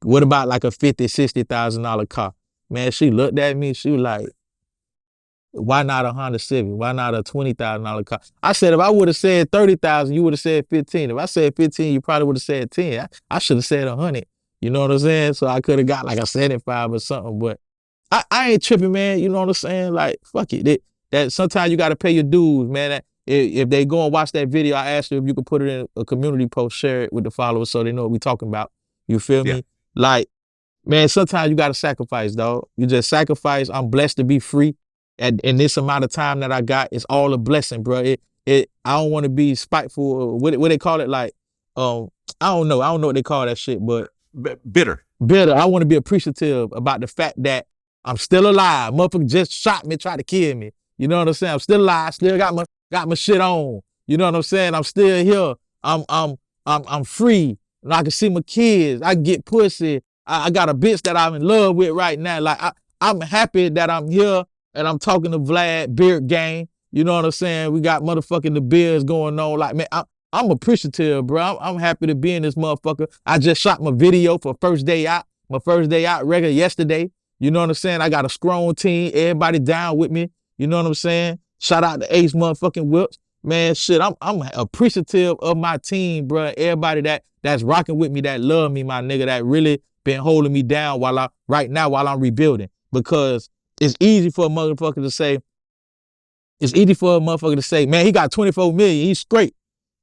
What about like a $50,000, $60,000 car? Man, she looked at me. She was like, why not a Honda Civic? Why not a $20,000 car? I said, if I would have said 30,000, you would have said 15. If I said 15, you probably would have said 10. I should have said 100. You know what I'm saying? So I could have got like a 75 or something. But I ain't tripping, man. You know what I'm saying? Like, fuck it. That sometimes you got to pay your dues, man. If they go and watch that video, I asked you if you could put it in a community post, share it with the followers so they know what we talking about. You feel me? Like, man, sometimes you got to sacrifice, dog. You just sacrifice. I'm blessed to be free. In this amount of time that I got, it's all a blessing, bro. I don't want to be spiteful. Or what they call it? Like, I don't know. I don't know what they call that shit, but bitter. I want to be appreciative about the fact that I'm still alive. Motherfucker just shot me, tried to kill me. You know what I'm saying? I'm still alive. Still got my shit on. You know what I'm saying? I'm still here. I'm free. And I can see my kids. I can get pussy. I got a bitch that I'm in love with right now. Like, I'm happy that I'm here and I'm talking to Vlad, Beard Gang. You know what I'm saying? We got motherfucking the beers going on. Like, man, I'm appreciative, bro. I'm happy to be in this motherfucker. I just shot my video for first day out. My first day out regular yesterday. You know what I'm saying? I got a strong team. Everybody down with me. You know what I'm saying? Shout out to Ace motherfucking Whips. Man, shit, I'm appreciative of my team, bro. Everybody that's rocking with me, that love me, my nigga, that really been holding me down while I'm rebuilding. Because it's easy for a motherfucker to say, man, he got 24 million, he's straight.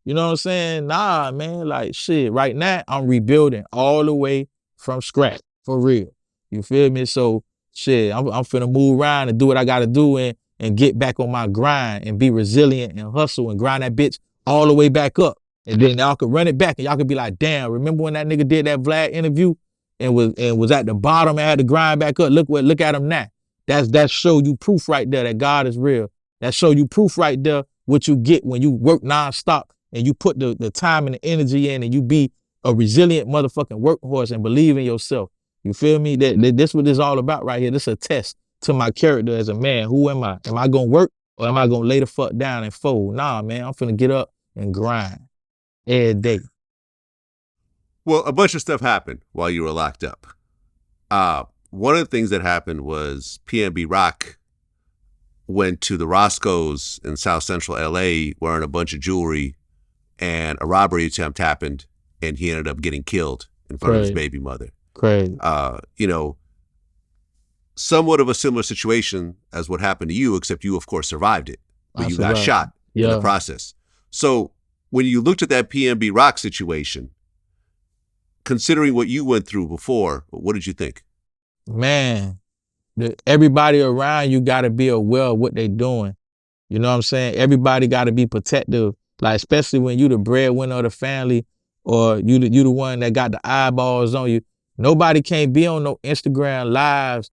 You know what I'm saying? Nah, man, like, shit, right now, I'm rebuilding all the way from scratch, for real. You feel me? So, shit, I'm finna move around and do what I gotta do and get back on my grind and be resilient and hustle and grind that bitch all the way back up. And then y'all could run it back and y'all could be like, damn, remember when that nigga did that Vlad interview? and was at the bottom and had to grind back up. Look at him now. That show you proof right there that God is real. That show you proof right there what you get when you work nonstop and you put the time and the energy in and you be a resilient motherfucking workhorse and believe in yourself. You feel me? This what this all about right here. This is a test to my character as a man. Who am I? Am I gonna work or am I gonna lay the fuck down and fold? Nah, man, I'm finna get up and grind every day. Well, a bunch of stuff happened while you were locked up. One of the things that happened was PNB Rock went to the Roscoe's in South Central LA wearing a bunch of jewelry, and a robbery attempt happened, and he ended up getting killed in front of his baby mother. Crazy. You know, somewhat of a similar situation as what happened to you, except you, of course, survived it, but you got shot in the process. So when you looked at that PNB Rock situation, considering what you went through before, what did you think? Man, everybody around you got to be aware of what they doing. You know what I'm saying? Everybody got to be protective, like especially when you the breadwinner of the family or you the one that got the eyeballs on you. Nobody can't be on no Instagram lives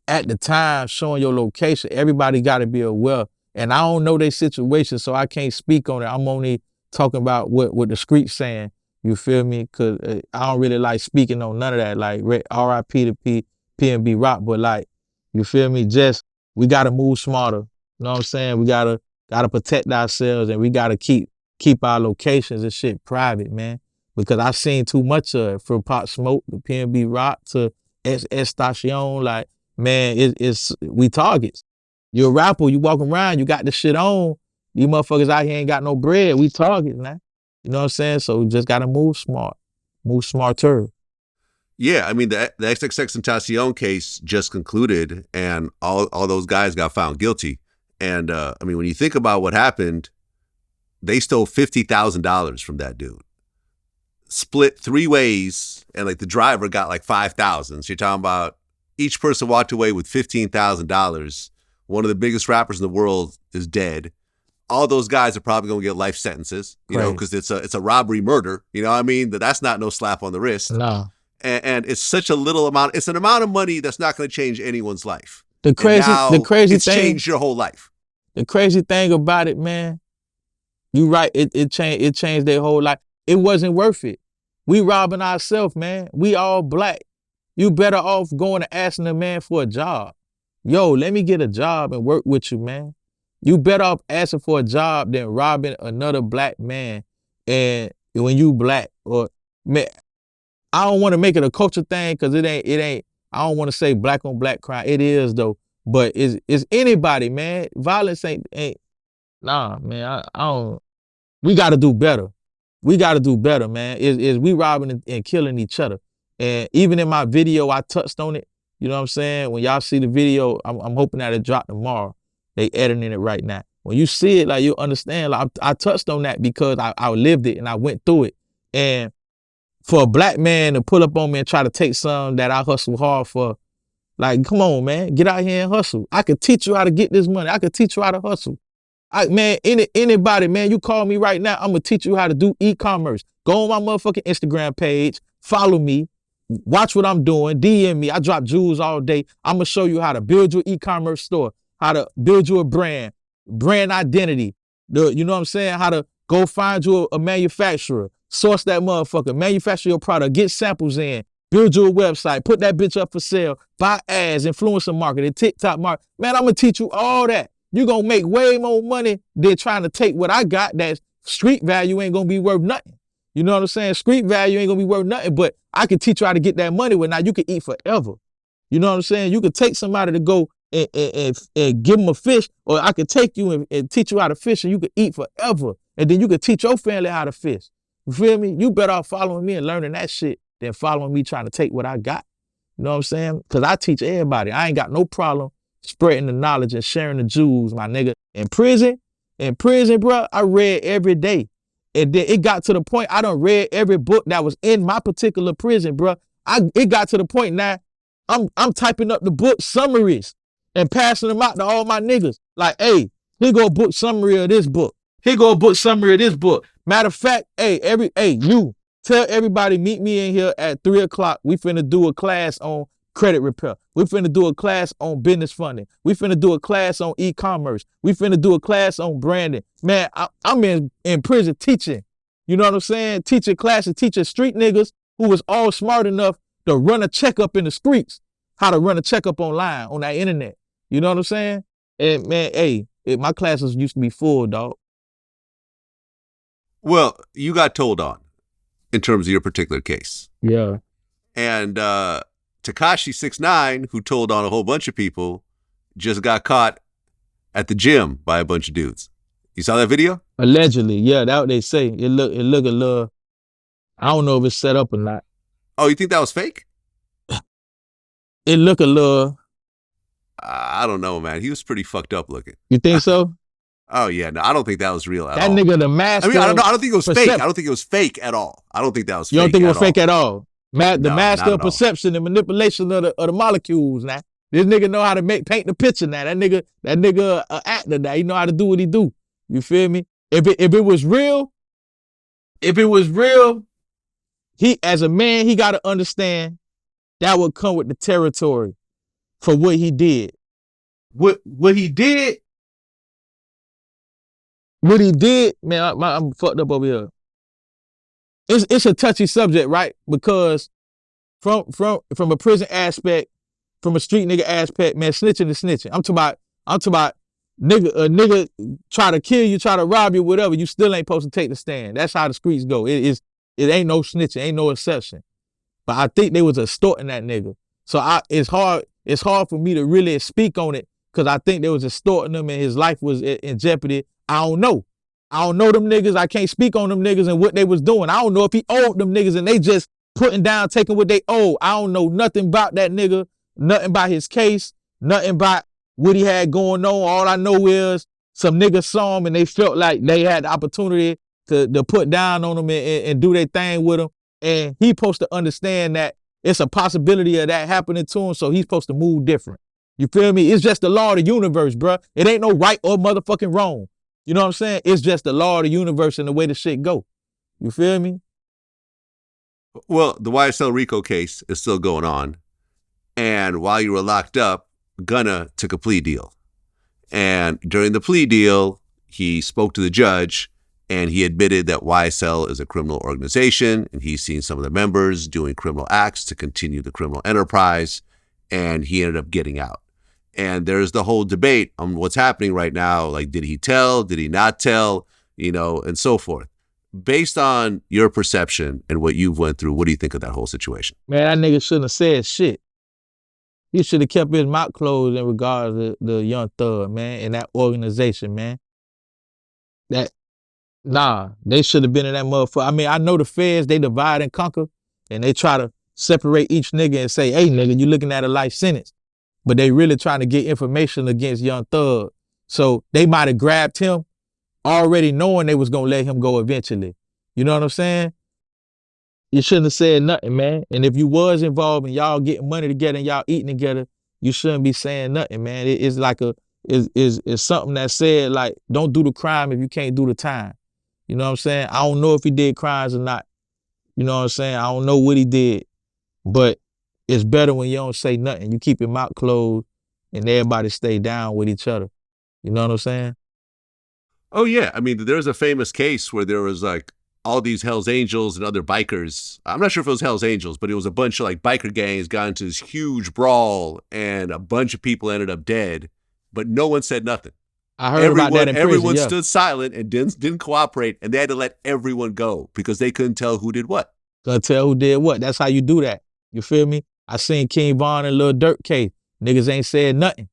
at the time showing your location. Everybody got to be aware. And I don't know their situation, so I can't speak on it. I'm only talking about what the street's saying. You feel me? Because I don't really like speaking on none of that. Like R.I.P. to PNB Rock, but like, you feel me? Just, we got to move smarter. You know what I'm saying? We got to protect ourselves, and we got to keep our locations and shit private, man. Because I've seen too much of it, from Pop Smoke to PNB Rock to Restitution. Like, man, we targets. You're a rapper, you walk around, you got the shit on. You motherfuckers out here ain't got no bread. We targets, man. You know what I'm saying? So we just got to move smart, move smarter. Yeah, I mean, the XXXTentacion case just concluded, and all those guys got found guilty. And I mean, when you think about what happened, they stole $50,000 from that dude. Split 3 ways, and like the driver got like $5,000. So you're talking about each person walked away with $15,000. One of the biggest rappers in the world is dead. All those guys are probably going to get life sentences, you know, because it's a robbery murder. You know what I mean? That's not no slap on the wrist. No. And it's such a little amount. It's an amount of money that's not going to change anyone's life. The crazy it's thing, changed your whole life. The crazy thing about it, man, you right. It changed their whole life. It wasn't worth it. We robbing ourselves, man. We all black. You better off going and asking a man for a job. Yo, let me get a job and work with you, man. You better off asking for a job than robbing another black man. And when you black, or man, I don't want to make it a culture thing because it ain't. I don't want to say black on black crime. It is though, but it's anybody, man. Violence ain't. Nah, man. I don't. We got to do better. We got to do better, man. Is we robbing and killing each other. And even in my video, I touched on it. You know what I'm saying? When y'all see the video, I'm hoping that it drop tomorrow. They editing it right now. When you see it, like, you'll understand. Like, I touched on that because I lived it and I went through it. And for a black man to pull up on me and try to take something that I hustle hard for, like, come on, man, get out here and hustle. I could teach you how to get this money. I could teach you how to hustle. Man, anybody, man, you call me right now, I'm gonna teach you how to do e-commerce. Go on my motherfucking Instagram page, follow me, watch what I'm doing, DM me. I drop jewels all day. I'm gonna show you how to build your e-commerce store, how to build you a brand identity. You know what I'm saying? How to go find you a manufacturer, source that motherfucker, manufacture your product, get samples in, build you a website, put that bitch up for sale, buy ads, influencer marketing, TikTok market. Man, I'm gonna teach you all that. You're gonna make way more money than trying to take what I got. That street value ain't gonna be worth nothing. You know what I'm saying? Street value ain't gonna be worth nothing, but I can teach you how to get that money where now you can eat forever. You know what I'm saying? You could take somebody to go and give them a fish, or I could take you and teach you how to fish and you could eat forever. And then you could teach your family how to fish. You feel me? You better off following me and learning that shit than following me trying to take what I got. You know what I'm saying? Because I teach everybody. I ain't got no problem spreading the knowledge and sharing the jewels, my nigga. In prison, bro, I read every day. And then it got to the point I done read every book that was in my particular prison, bro. It got to the point now I'm typing up the book summaries and passing them out to all my niggas. Like, hey, here go a book summary of this book. Here go a book summary of this book. Matter of fact, you Tell everybody, meet me in here at 3 o'clock. We finna do a class on credit repair. We finna do a class on business funding. We finna do a class on e-commerce. We finna do a class on branding. Man, I'm in prison teaching. You know what I'm saying? Teaching classes, teaching street niggas who was all smart enough to run a checkup in the streets, how to run a checkup online, on that internet. You know what I'm saying? And man, hey, my classes used to be full, dog. Well, you got told on in terms of your particular case. Yeah. And Tekashi 6ix9ine, who told on a whole bunch of people, just got caught at the gym by a bunch of dudes. You saw that video? Allegedly, yeah, that's what they say. It look a little, I don't know if it's set up or not. Oh, you think that was fake? It look a little. I don't know, man. He was pretty fucked up looking. You think so? Oh yeah, no, I don't think that was real at that all. That nigga the master. I mean, I don't know. I don't think it was fake. I don't think it was fake at all. I don't think that was fake. You don't think it was fake at all? The master of perception and manipulation of the molecules. Now this nigga know how to paint the picture. Now that nigga actor. Now he know how to do what he do. You feel me? If it was real, he as a man, he got to understand that would come with the territory for what he did. What he did, man, I'm fucked up over here. It's a touchy subject, right? Because from a prison aspect, from a street nigga aspect, man, snitching is snitching. I'm talking about nigga try to kill you, try to rob you, whatever, you still ain't supposed to take the stand. That's how the streets go. It ain't no snitching, ain't no exception. But I think they was extorting that nigga. So it's hard for me to really speak on it because I think they was extorting him and his life was in jeopardy. I don't know them niggas. I can't speak on them niggas and what they was doing. I don't know if he owed them niggas and they just putting down, taking what they owe. I don't know nothing about that nigga, nothing about his case, nothing about what he had going on. All I know is some niggas saw him and they felt like they had the opportunity to put down on him and do their thing with him. And he supposed to understand that it's a possibility of that happening to him, so he's supposed to move different. You feel me? It's just the law of the universe, bro. It ain't no right or motherfucking wrong. You know what I'm saying? It's just the law of the universe and the way the shit go. You feel me? Well, the YSL RICO case is still going on. And while you were locked up, Gunna took a plea deal. And during the plea deal, he spoke to the judge and he admitted that YSL is a criminal organization and he's seen some of the members doing criminal acts to continue the criminal enterprise. And he ended up getting out. And there's the whole debate on what's happening right now. Like, did he tell? Did he not tell? You know, and so forth. Based on your perception and what you've went through, what do you think of that whole situation? Man, that nigga shouldn't have said shit. He should have kept his mouth closed in regards to the Young Thug, man, and that organization, man. They should have been in that motherfucker. I mean, I know the feds, they divide and conquer, and they try to separate each nigga and say, hey, nigga, you looking at a life sentence. But they really trying to get information against Young Thug. So they might have grabbed him already knowing they was going to let him go eventually. You know what I'm saying? You shouldn't have said nothing, man. And if you was involved and y'all getting money together and y'all eating together, you shouldn't be saying nothing, man. It's like it's something that said, like, don't do the crime if you can't do the time. You know what I'm saying? I don't know if he did crimes or not. You know what I'm saying? I don't know what he did. But it's better when you don't say nothing. You keep your mouth closed and everybody stay down with each other. You know what I'm saying? Oh, yeah. I mean, there's a famous case where there was like all these Hells Angels and other bikers. I'm not sure if it was Hells Angels, but it was a bunch of like biker gangs got into this huge brawl and a bunch of people ended up dead, but no one said nothing. I heard about that in prison, everyone yeah. stood silent and didn't cooperate, and they had to let everyone go because they couldn't tell who did what. Couldn't tell who did what. That's how you do that. You feel me? I seen King Von and Lil Durk case. Niggas ain't said nothing.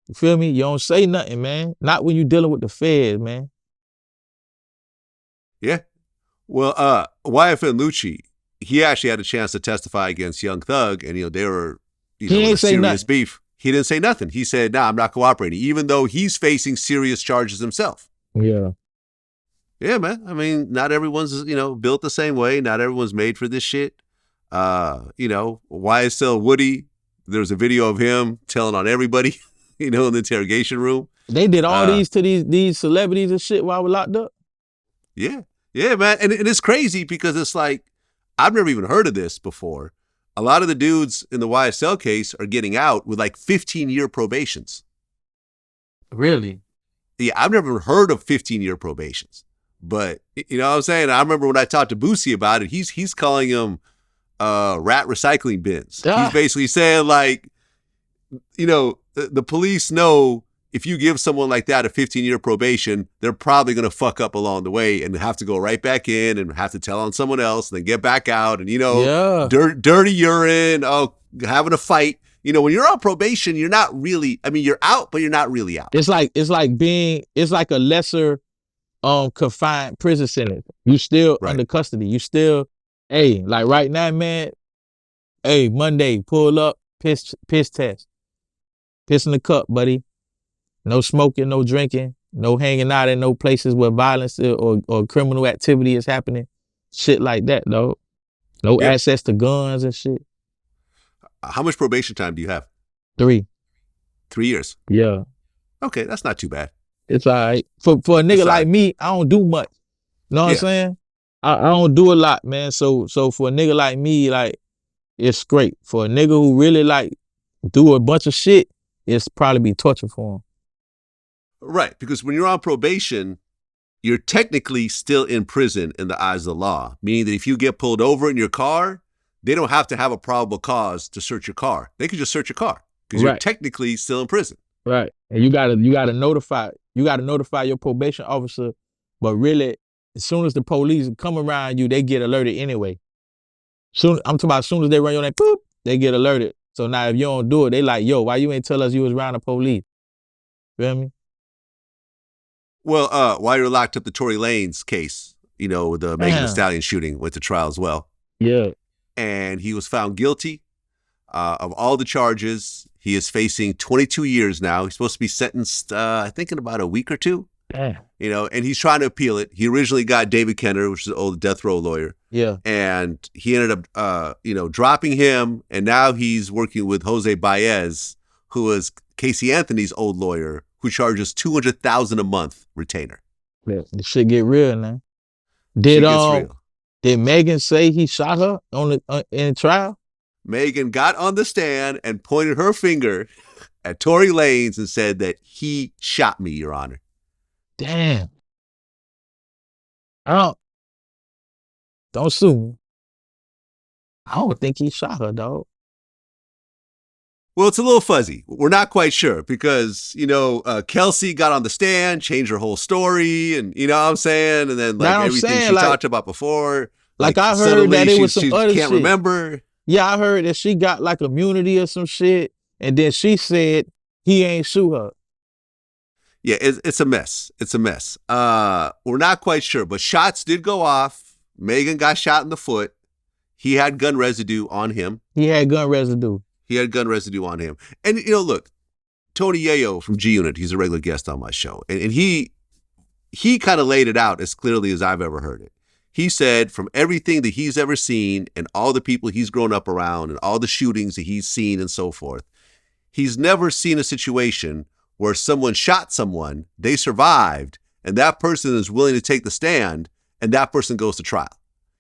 You feel me? You don't say nothing, man. Not when you dealing with the feds, man. Yeah. Well, YFN Lucci, he actually had a chance to testify against Young Thug, and they were in serious beef. He didn't say nothing. He said, "Nah, I'm not cooperating," even though he's facing serious charges himself. Yeah. Yeah, man. I mean, not everyone's built the same way. Not everyone's made for this shit. YSL Woody, there's a video of him telling on everybody, in the interrogation room. They did all these to these celebrities and shit while we're locked up. Yeah. Yeah, man. And it's crazy because it's like, I've never even heard of this before. A lot of the dudes in the YSL case are getting out with like 15-year probations. Really? Yeah, I've never heard of 15-year probations. But, you know what I'm saying? I remember when I talked to Boosie about it, he's calling them rat recycling bins. He's basically saying, like, you know, the police know if you give someone like that a 15-year probation, they're probably going to fuck up along the way and have to go right back in and have to tell on someone else and then get back out. And, you know, dirty urine, having a fight. You know, when you're on probation, you're not really, I mean, you're out, but you're not really out. It's like a lesser confined prison sentence. You still under custody. You still, hey, like right now, man, hey, Monday, pull up, piss test. Piss in the cup, buddy. No smoking, no drinking, no hanging out in no places where violence or criminal activity is happening. Shit like that, though. No access to guns and shit. How much probation time do you have? 3. 3 years? Yeah. Okay, that's not too bad. It's all right. For a nigga like me, I don't do much. You know what I'm saying? I don't do a lot, man. So for a nigga like me, like, it's great. For a nigga who really, like, do a bunch of shit, it's probably be torture for him. Right, because when you're on probation, you're technically still in prison in the eyes of the law, meaning that if you get pulled over in your car, they don't have to have a probable cause to search your car. They could just search your car because you're technically still in prison. Right, and you gotta notify your probation officer, but really, as soon as the police come around you, they get alerted anyway. I'm talking about as soon as they run your name, boop, they get alerted. So now if you don't do it, they like, yo, why you ain't tell us you was around the police? Feel me? Well, while you're locked up, the Tory Lanez case, you know, the Megan Thee Stallion shooting went to trial as well. Yeah. And he was found guilty of all the charges. He is facing 22 years now. He's supposed to be sentenced, I think, in about a week or two. Damn. You know, and he's trying to appeal it. He originally got David Kenner, which is an old death row lawyer. Yeah. And he ended up, you know, dropping him. And now he's working with Jose Baez, who is Casey Anthony's old lawyer, who charges $200,000 a month retainer. Yeah, the shit get real now. Did Megan say he shot her in the trial? Megan got on the stand and pointed her finger at Tory Lanez and said that he shot me, Your Honor. Damn. Don't sue me. I don't think he shot her, dog. Well, it's a little fuzzy. We're not quite sure because, you know, Kelsey got on the stand, changed her whole story, and you know what I'm saying? And then like everything she talked about before. Like I heard that it was some other shit. She can't remember. Yeah, I heard that she got like immunity or some shit, and then she said he ain't shoot her. Yeah, it's a mess. It's a mess. We're not quite sure, but shots did go off. Megan got shot in the foot. He had gun residue on him. He had gun residue on him. And, you know, look, Tony Yayo from G-Unit, he's a regular guest on my show. And he kind of laid it out as clearly as I've ever heard it. He said from everything that he's ever seen and all the people he's grown up around and all the shootings that he's seen and so forth, he's never seen a situation where someone shot someone, they survived, and that person is willing to take the stand and that person goes to trial.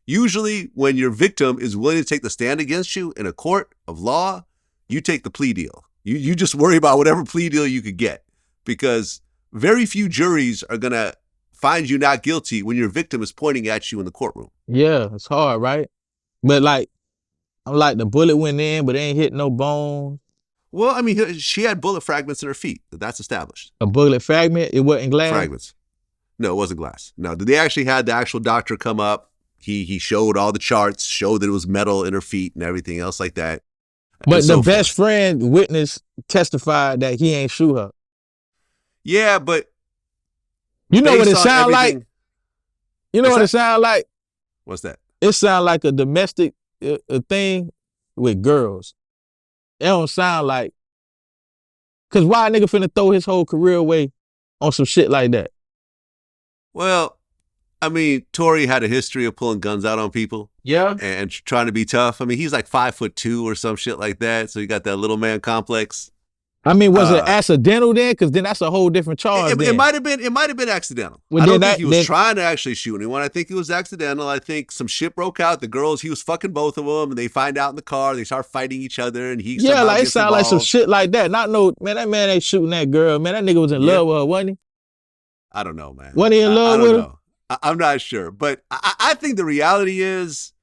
Usually when your victim is willing to take the stand against you in a court of law, you take the plea deal. You just worry about whatever plea deal you could get because very few juries are going to find you not guilty when your victim is pointing at you in the courtroom. Yeah, it's hard, right? But like, I'm like, the bullet went in, but they ain't hit no bone. Well, I mean, she had bullet fragments in her feet. That's established. A bullet fragment? It wasn't glass? Fragments. No, it wasn't glass. No, they actually had the actual doctor come up. He showed all the charts, showed that it was metal in her feet and everything else like that. But the best friend witness testified that he ain't shoot her. Yeah, but you know what it sound like? You know what it sound like? What's that? It sound like a domestic thing with girls. It don't sound like, cause why a nigga finna throw his whole career away on some shit like that? Well, I mean, Tory had a history of pulling guns out on people. Yeah. And trying to be tough. I mean, he's like 5'2" or some shit like that. So he got that little man complex. I mean, was it accidental then? Because then that's a whole different charge. It might have been. It might have been accidental. Well, I don't think he was trying to actually shoot anyone. I think it was accidental. I think some shit broke out. The girls, he was fucking both of them, and they find out in the car. They start fighting each other, and he like it sounded like some shit like that. Not no man. That man ain't shooting that girl. Man, that nigga was in love with her, wasn't he? I don't know, man. Wasn't he in love with her? I'm not sure, but I think the reality is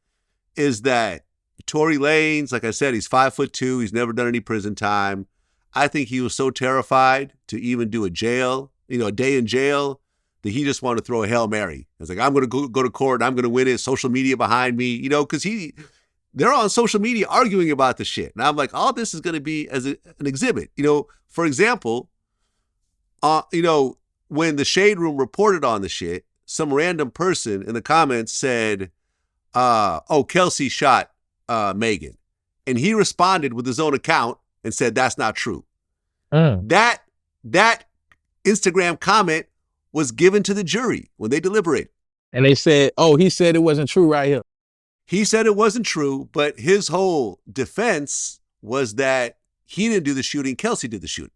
that Tory Lanez, like I said, he's 5'2". He's never done any prison time. I think he was so terrified to even do a day in jail, that he just wanted to throw a Hail Mary. It's like, I'm going to go to court and I'm going to win it. Social media behind me, because they're on social media arguing about the shit. And I'm like, all this is going to be as an exhibit. For example, when the Shade Room reported on the shit, some random person in the comments said, Kelsey shot Megan. And he responded with his own account and said, that's not true. That Instagram comment was given to the jury when they deliberated. And they said, he said it wasn't true right here. He said it wasn't true, but his whole defense was that he didn't do the shooting, Kelsey did the shooting.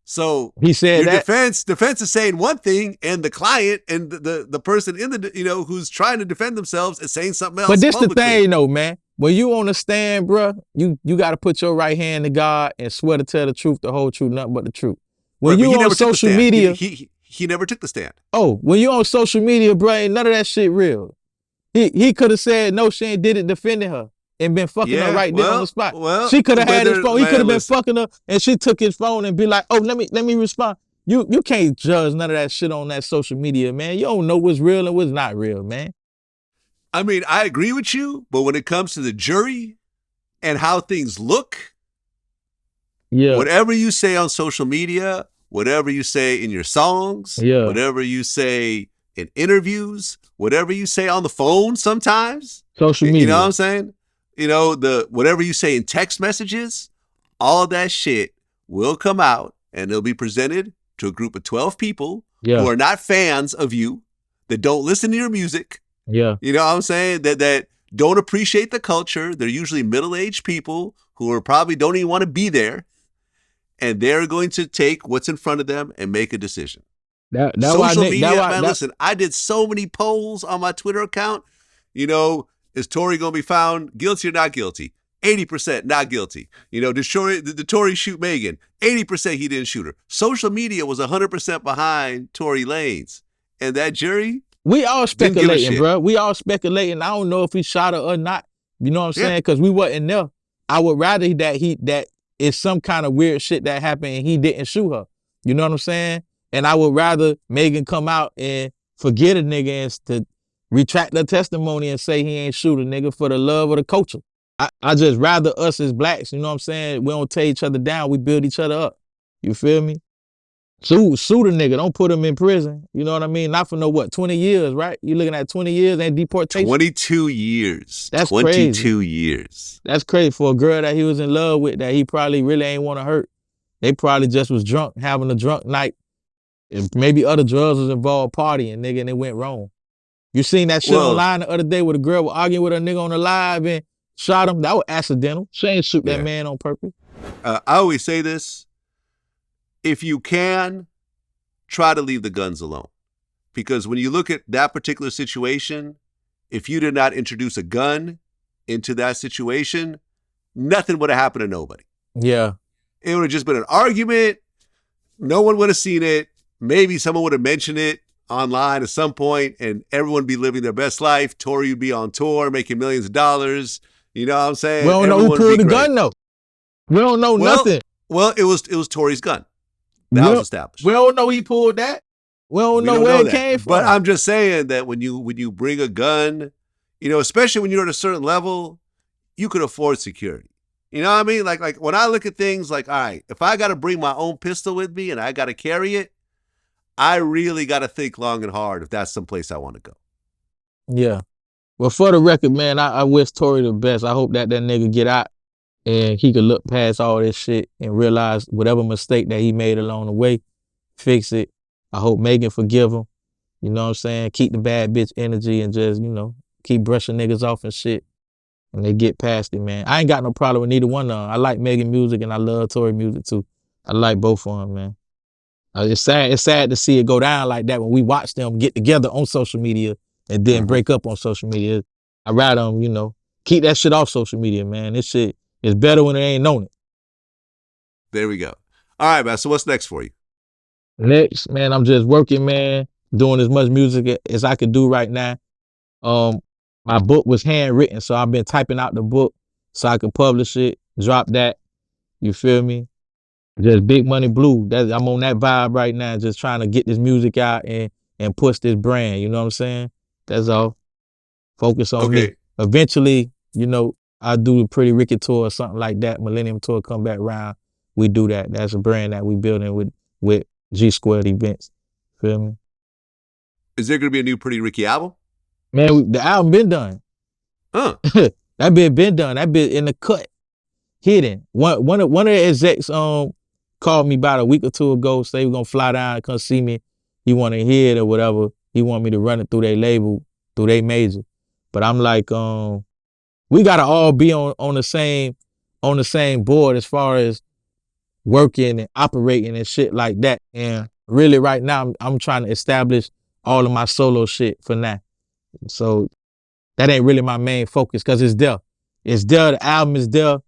So he said your defense is saying one thing, and the client and the person in the who's trying to defend themselves is saying something else. But this publicly. The thing though, man. When you on the stand, bro, you got to put your right hand to God and swear to tell the truth, the whole truth, nothing but the truth. When you on social media, he never took the stand. When you on social media, bro, ain't none of that shit real. He could have said no, she ain't did it defending her and been fucking her right there on the spot. Well, she could have had his phone. He could have been fucking her, and she took his phone and be like, let me respond. You can't judge none of that shit on that social media, man. You don't know what's real and what's not real, man. I mean, I agree with you, but when it comes to the jury and how things look, whatever you say on social media, whatever you say in your songs, whatever you say in interviews, whatever you say on the phone sometimes, social media, you know what I'm saying? Whatever you say in text messages, all of that shit will come out and it'll be presented to a group of 12 people who are not fans of you, that don't listen to your music. Yeah. You know what I'm saying? That don't appreciate the culture. They're usually middle-aged people who are probably don't even want to be and they're going to take what's in front of them and make a decision. Social media, listen, I did so many polls on my Twitter account. Is Tory going to be found guilty or not guilty? 80% not guilty. Did Tory shoot Megan? 80% he didn't shoot her. Social media was 100% behind Tory Lanez. And that jury, we all speculating, bro. We all speculating. I don't know if he shot her or not. You know what I'm saying? Because we wasn't there. I would rather that it's some kind of weird shit that happened and he didn't shoot her. You know what I'm saying? And I would rather Megan come out and forget a nigga and to retract her testimony and say he ain't shoot a nigga for the love of the culture. I just rather us as blacks, you know what I'm saying? We don't tear each other down. We build each other up. You feel me? Sue the nigga. Don't put him in prison. You know what I mean? Not for 20 years, right? You looking at 20 years and deportation? 22 years. That's 22 years. That's crazy for a girl that he was in love with that he probably really ain't want to hurt. They probably just was drunk, having a drunk night. And maybe other drugs was involved, partying, nigga, and it went wrong. You seen that shit online the other day where the girl was arguing with a nigga on the live and shot him? That was accidental. She ain't shoot that man on purpose. I always say this. If you can, try to leave the guns alone. Because when you look at that particular situation, if you did not introduce a gun into that situation, nothing would have happened to nobody. Yeah. It would have just been an argument. No one would have seen it. Maybe someone would have mentioned it online at some point and everyone would be living their best life. Tory would be on tour, making millions of dollars. You know what I'm saying? We don't know who pulled the gun, though. We don't know nothing. Well, it was Tory's gun. That was established. We don't know he pulled that. We don't know where it came from. But I'm just saying that when you bring a gun, especially when you're at a certain level, you could afford security. You know what I mean? Like when I look at things like, all right, if I got to bring my own pistol with me and I got to carry it, I really got to think long and hard if that's someplace I want to go. Yeah. Well, for the record, man, I wish Tory the best. I hope that nigga get out and he could look past all this shit and realize whatever mistake that he made along the way, fix it. I hope Megan forgive him. You know what I'm saying? Keep the bad bitch energy and just, keep brushing niggas off and shit. And they get past it, man. I ain't got no problem with neither one of them. I like Megan music and I love Tory music too. I like both of them, man. It's sad. It's sad to see it go down like that when we watch them get together on social media and then break up on social media. I rather them, you know, keep that shit off social media, man. This shit is better when it ain't known it. There we go. All right, man. So what's next for you? Next, man, I'm just working, man, doing as much music as I could do right now. My book was handwritten, so I've been typing out the book so I can publish it, drop that. You feel me? Just Bigg Money Blue. I'm on that vibe right now, just trying to get this music out and push this brand. You know what I'm saying? That's all. Focus on me. Eventually, you know, I'll do the Pretty Ricky tour or something like that. Millennium tour, come back around. We do that. That's a brand that we building with G Squared events. Feel me? Is there going to be a new Pretty Ricky album? Man, the album been done. Huh. That been done. That been in the cut. Hidden. One of the execs called me about a week or two ago, say we're gonna fly down and come see me. He wanna hear it or whatever. He want me to run it through their label, through their major. But I'm like, we gotta all be on the same board as far as working and operating and shit like that. And really right now I'm trying to establish all of my solo shit for now. So that ain't really my main focus because it's there. It's there, the album is there.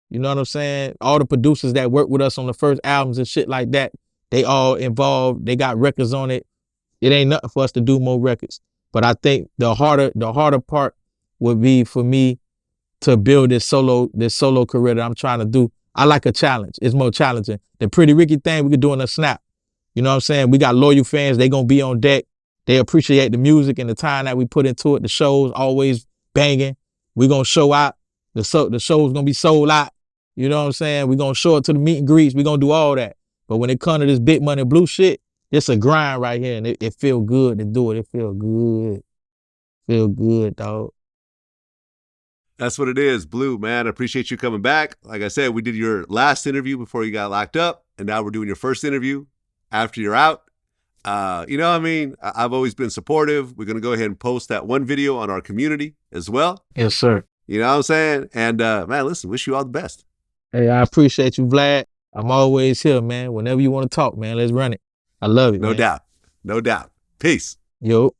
You know what I'm saying? All the producers that work with us on the first albums and shit like that, they all involved. They got records on it. It ain't nothing for us to do more records. But I think the harder part would be for me to build this solo career that I'm trying to do. I like a challenge. It's more challenging. The Pretty Ricky thing we could do in a snap. You know what I'm saying? We got loyal fans. They gonna be on deck. They appreciate the music and the time that we put into it. The show's always banging. We gonna show out. The show's gonna be sold out. You know what I'm saying? We're going to show it to the meet and greets. We're going to do all that. But when it comes to this Bigg Money Blue shit, it's a grind right here. And it feel good to do it. It feel good. Feel good, dog. That's what it is, Blue, man. I appreciate you coming back. Like I said, we did your last interview before you got locked up. And now we're doing your first interview after you're out. You know what I mean? I've always been supportive. We're going to go ahead and post that one video on our community as well. Yes, sir. You know what I'm saying? And man, listen, wish you all the best. Hey, I appreciate you, Vlad. I'm always here, man. Whenever you want to talk, man, let's run it. I love it, No man. doubt. No doubt. Peace. Yo.